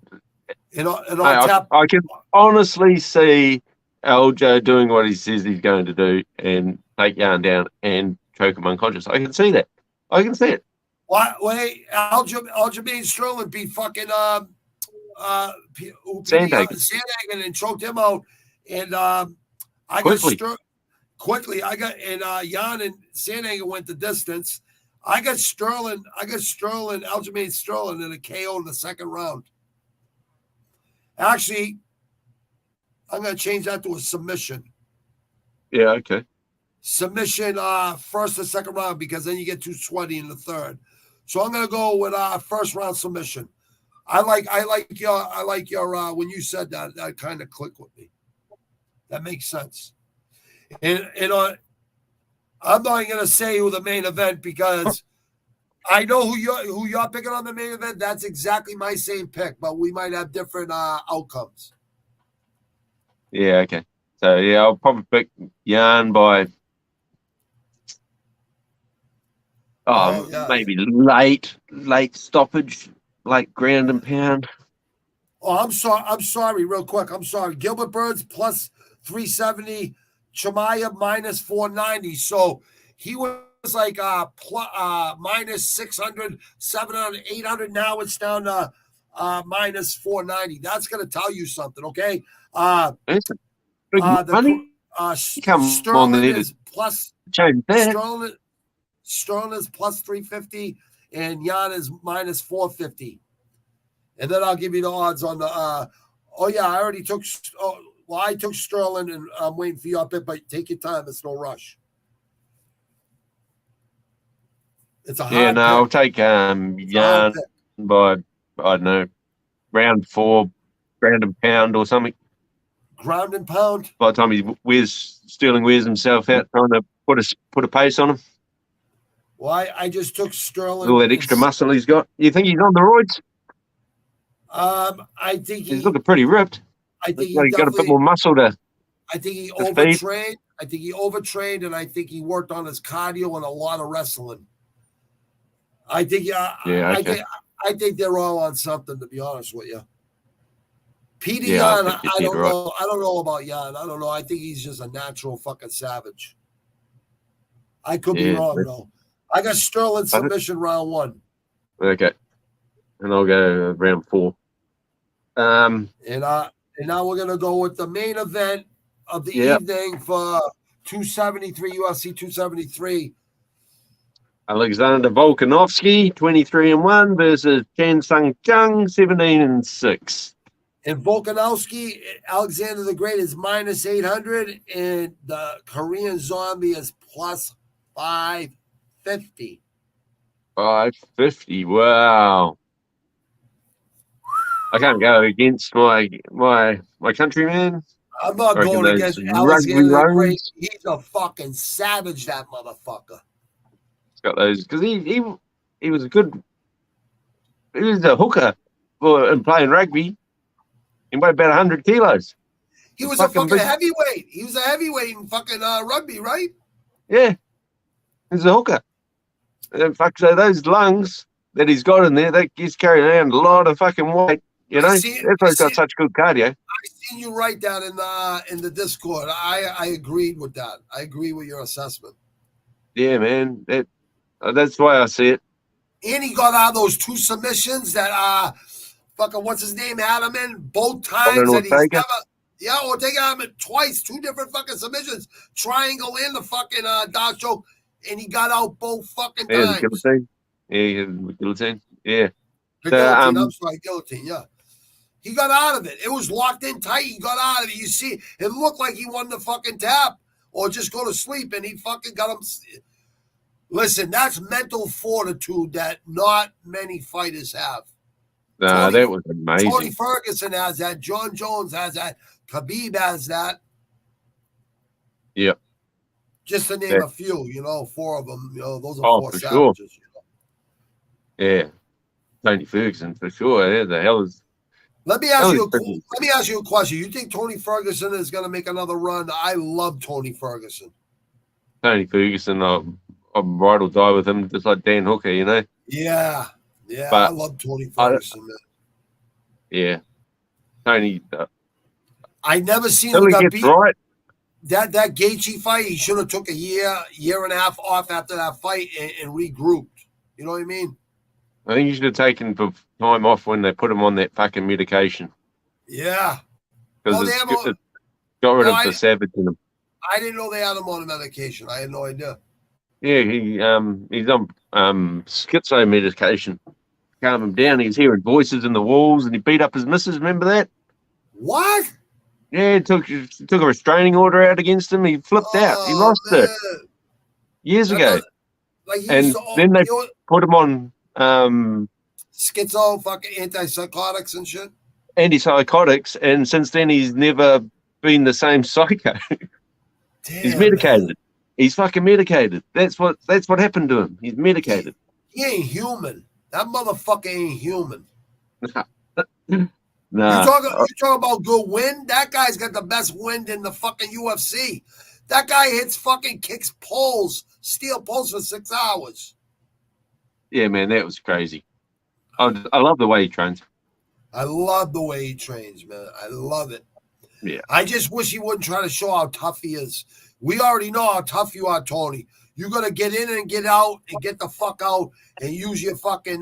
can honestly see Aljo doing what he says he's going to do and take Yan down and choke him unconscious. I can see that. I can see it. Wait, Aljamain Sterling beat fucking Sandhagen and choked him out. And I got Yan and Sandhagen went the distance. I got Sterling. Aljamain Sterling in a KO in the second round. Actually, I'm going to change that to a submission. Yeah, okay. Submission first or second round, because then you get too sweaty in the third. So I'm going to go with first round submission. I like your when you said that kind of clicked with me. That makes sense. And I'm not going to say who the main event, because I know who you're picking on the main event. That's exactly my same pick, but we might have different outcomes. Yeah, okay. So yeah, I'll probably pick Jan by maybe late stoppage, late ground and pound. Oh, I'm sorry, real quick. I'm sorry. Gilbert Burns plus 370, Chimaev minus 490. So he was like minus 600, 700, 800. Now it's down to minus 490. That's going to tell you something, okay? Sterling is plus Sterling is plus 350, and Jan is minus 450. And then I'll give you the odds on the. I already took. I took Sterling, and I'm waiting for your pick. But take your time; it's no rush. It's a hard pick. I'll take Jan by, I don't know, round 4, ground and pound or something. Ground and pound. By the time Sterling wears himself out, trying to put a pace on him. Well, I just took Sterling. All that extra muscle he's got. You think he's on the roids? I think he's looking pretty ripped. I think he's got a bit more muscle to. I think he overtrained. I think he overtrained, and I think he worked on his cardio and a lot of wrestling. I think, I think they're all on something, to be honest with you. Peter Yan, I don't know. I don't know about Yan. I don't know. I think he's just a natural fucking savage. I could be wrong though. I got Sterling submission round 1. Okay. And I'll go round 4. And now we're gonna go with the main event of the evening for 273 UFC 273. Alexander Volkanovski, 23-1 versus Chan Sung Jung, 17-6. And Volkanovski, Alexander the Great is minus 800, and the Korean Zombie is plus 550. 550. Wow. I can't go against my countryman. I'm not going against Alexander the Great. He's a fucking savage, that motherfucker. He's got those because he was a good. He was a hooker in playing rugby. He weighed about 100 kilos. He was a fucking heavyweight. He was a heavyweight in fucking rugby, right? Yeah, he's a hooker. And so those lungs that he's got in there, he's carrying around a lot of fucking weight. You know, that's why he's got such good cardio. I seen you write that in the Discord. I agreed with that. I agree with your assessment. Yeah, man. That's why I see it. And he got out of those 2 submissions that fucking what's his name had him in both times, and he's never Ortega had him in twice, 2 different fucking submissions, triangle in the fucking dog choke, and he got out both fucking times. Guillotine. Yeah, guillotine. Yeah. I'm sorry, guillotine. Yeah. He got out of it. It was locked in tight. He got out of it. You see, it looked like he wanted to fucking tap or just go to sleep, and he fucking got him. Listen, that's mental fortitude that not many fighters have. That was amazing. Tony Ferguson has that. John Jones has that. Khabib has that. Yep. Just to name a few, 4 of them. Those are 4 savages. Sure. Yeah. Tony Ferguson for sure. Yeah, the hell is. Let me ask you a question. You think Tony Ferguson is going to make another run? I love Tony Ferguson. Tony Ferguson, I'm ride or die with him, just like Dan Hooker, Yeah, but I love Tony Ferguson, man. Yeah, Tony. I never seen him get beat. Right. That Gaethje fight, he should have took a year and a half off after that fight and regrouped. You know what I mean? I think he should have taken time off when they put him on that fucking medication. Yeah. Because it got rid of the savage in him. I didn't know they had him on a medication. I had no idea. Yeah, he's on schizo medication. Calm him down. He's hearing voices in the walls, and he beat up his missus. Remember that? What? Yeah, he took a restraining order out against him. He flipped out. He Oh lost man, it years that ago. does, like he used And to, then they you know, put him on schizo, fucking antipsychotics and shit. antipsychotics, and since then he's never been the same psycho. He's Damn, medicated. man. He's fucking medicated. That's what happened to him. He's medicated. He ain't human. That motherfucker ain't human. Nah. You talk about good wind? That guy's got the best wind in the fucking UFC. That guy kicks poles, steel poles for 6 hours. Yeah, man, that was crazy. I love the way he trains. I love the way he trains, man. I love it. Yeah. I just wish he wouldn't try to show how tough he is. We already know how tough you are, Tony. You're gonna get in and get out and get the fuck out and use your fucking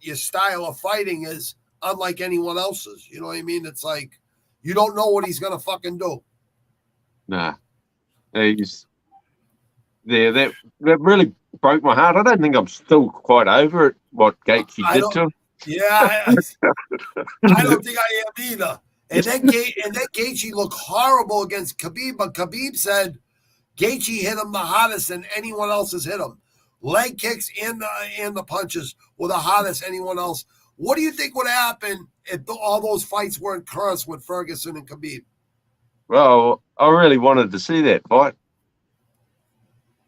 your style of fighting is unlike anyone else's. You know what I mean? It's like you don't know what he's gonna fucking do. Nah. That really broke my heart. I don't think I'm still quite over it, what Gaethje did to him. Yeah, I don't think I am either. And then Gaethje looked horrible against Khabib, but Khabib said Gaethje hit him the hottest than anyone else has hit him. Leg kicks and the punches were the hottest anyone else. What do you think would happen if all those fights weren't cursed with Ferguson and Khabib? Well, I really wanted to see that fight.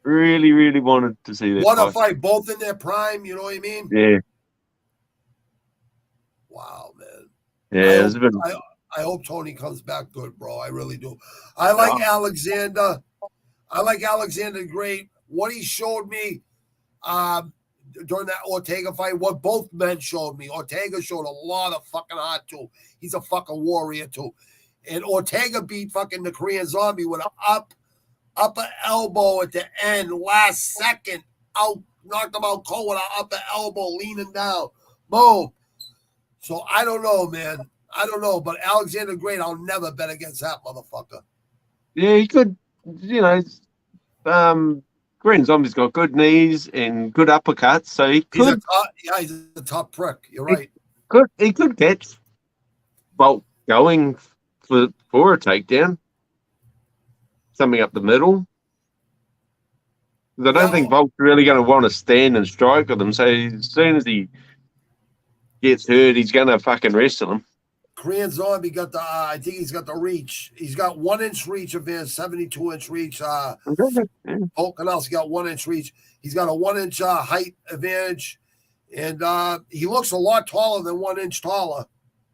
Really, really wanted to see that What fight. a fight, both in their prime, you know what I mean? Yeah. Wow, man. Yeah, I hope Tony comes back good, bro. I really do. I like Alexander. I like Alexander great. What he showed me during that Ortega fight, what both men showed me. Ortega showed a lot of fucking heart, too. He's a fucking warrior, too. And Ortega beat fucking the Korean Zombie with an upper elbow at the end, last second. Knocked him out cold with an upper elbow, leaning down. Boom. So I don't know, man. I don't know, but Alexander Great, I'll never bet against that motherfucker. Yeah, he could, Korean Zombie's got good knees and good uppercuts, so he could. He's a top prick. You're right. He could catch Volk going for a takedown, something up the middle. Because I don't think Volk's really going to want to stand and strike with him. So as soon as he gets hurt, he's going to fucking wrestle him. Korean Zombie got I think he's got the reach. He's got 1 inch reach advantage, 72-inch reach. Volkanovski got 1 inch reach. He's got a 1 inch height advantage. And he looks a lot taller than 1 inch taller.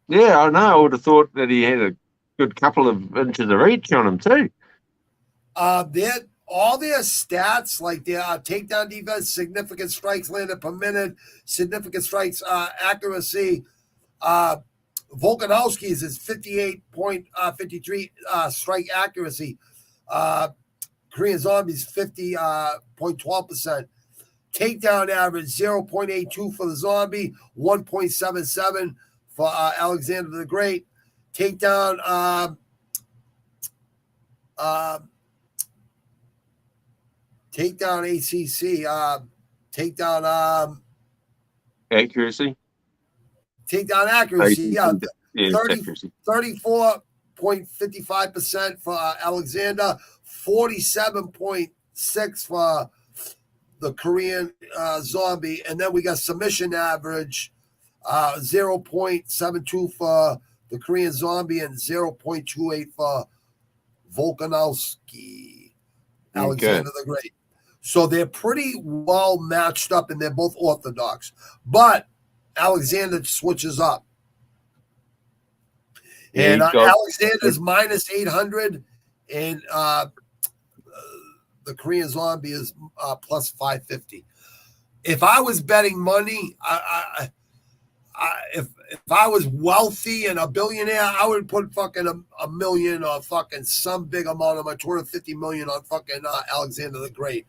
Yeah, I know. I would have thought that he had a good couple of inches of reach on him too. All their stats, like their takedown defense, significant strikes landed per minute, significant strikes accuracy. Volkanovski's is 58.53 strike accuracy. Korean Zombie's 50.12%. Takedown average 0.82 for the Zombie, 1.77 for Alexander the Great. Takedown ACC, takedown accuracy. Takedown accuracy, 34.55% for Alexander, 47.6 for the Korean Zombie, and then we got submission average 0.72 for the Korean Zombie and 0.28 for Volkanovski, Alexander the Great. So they're pretty well matched up, and they're both orthodox. But Alexander switches up. And Alexander's minus 800, and the Korean Zombie is plus 550. If I was betting money, if I was wealthy and a billionaire, I would put fucking a million or fucking some big amount of my $250 million on fucking Alexander the Great.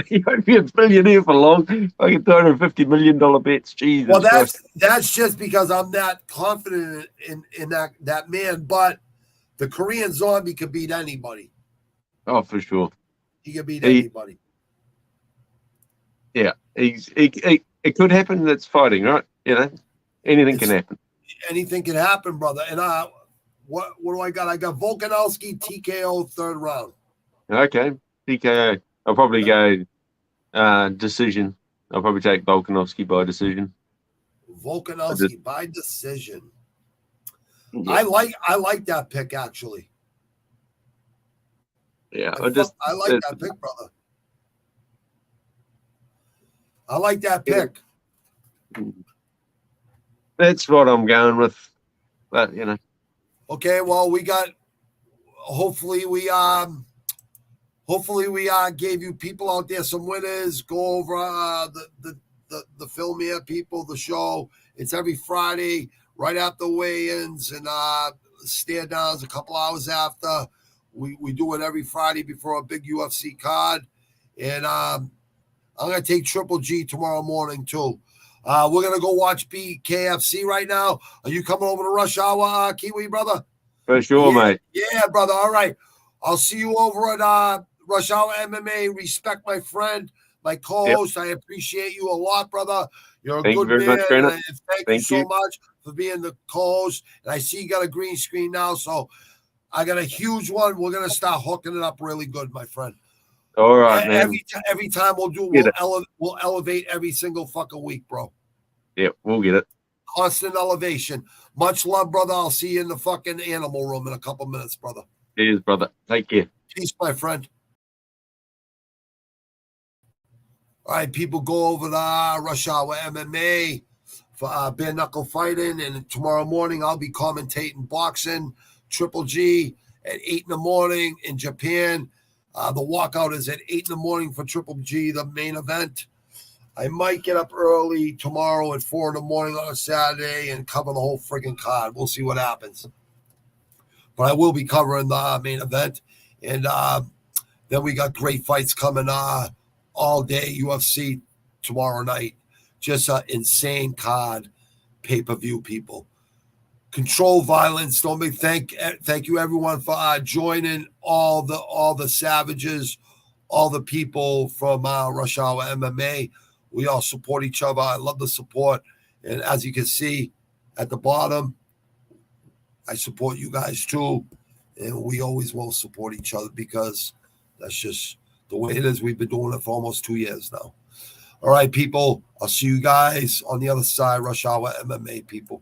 You won't be a billionaire for long. Fucking $250 million bets. Jesus. Well, that's just because I'm not confident in that man. But the Korean Zombie could beat anybody. Oh, for sure. He can beat anybody. Yeah, it could happen. That's fighting, right? Anything can happen. Anything can happen, brother. And what do I got? I got Volkanovski TKO 3rd round. Okay, TKO. I'll probably go decision. I'll probably take Volkanovski by decision. Volkanovski by decision. Yeah. I like that pick actually. Yeah, I like that pick, brother. I like that pick. That's what I'm going with. But Okay, well, we got. Hopefully we gave you people out there some winners. Go over the film here, people. The show. It's every Friday, right after weigh-ins and stare downs a couple hours after. We do it every Friday before a big UFC card, and I'm gonna take Triple G tomorrow morning too. We're gonna go watch BKFC right now. Are you coming over to Rush Hour, Kiwi brother? For sure, mate. Yeah, brother. All right. I'll see you over at Rush Hour MMA. Respect my friend, my co-host. Yep. I appreciate you a lot, brother. You're a good man. Much, thank you so much for being the co-host. And I see you got a green screen now, so I got a huge one. We're gonna start hooking it up really good, my friend. All right, man. Every time we'll elevate every single fucking week, bro. Yep, we'll get it. Constant elevation. Much love, brother. I'll see you in the fucking animal room in a couple minutes, brother. Cheers, brother. Take care. Peace, my friend. All right, people, go over to Rush Hour MMA for bare knuckle fighting, and tomorrow morning I'll be commentating boxing, Triple G at 8 in the morning in Japan. The walkout is at 8 in the morning for Triple G, the main event. I might get up early tomorrow at 4 in the morning on a Saturday and cover the whole friggin' card. We'll see what happens. But I will be covering the main event. And then we got great fights coming all day, UFC tomorrow night. Just an insane card, pay-per-view, people. Control violence. Don't make thank you everyone for joining all the savages, all the people from Rush Hour MMA. We all support each other. I love the support. And as you can see at the bottom, I support you guys too. And we always will support each other because that's just the way it is. We've been doing it for almost 2 years now. All right, people. I'll see you guys on the other side. Rush Hour MMA, people.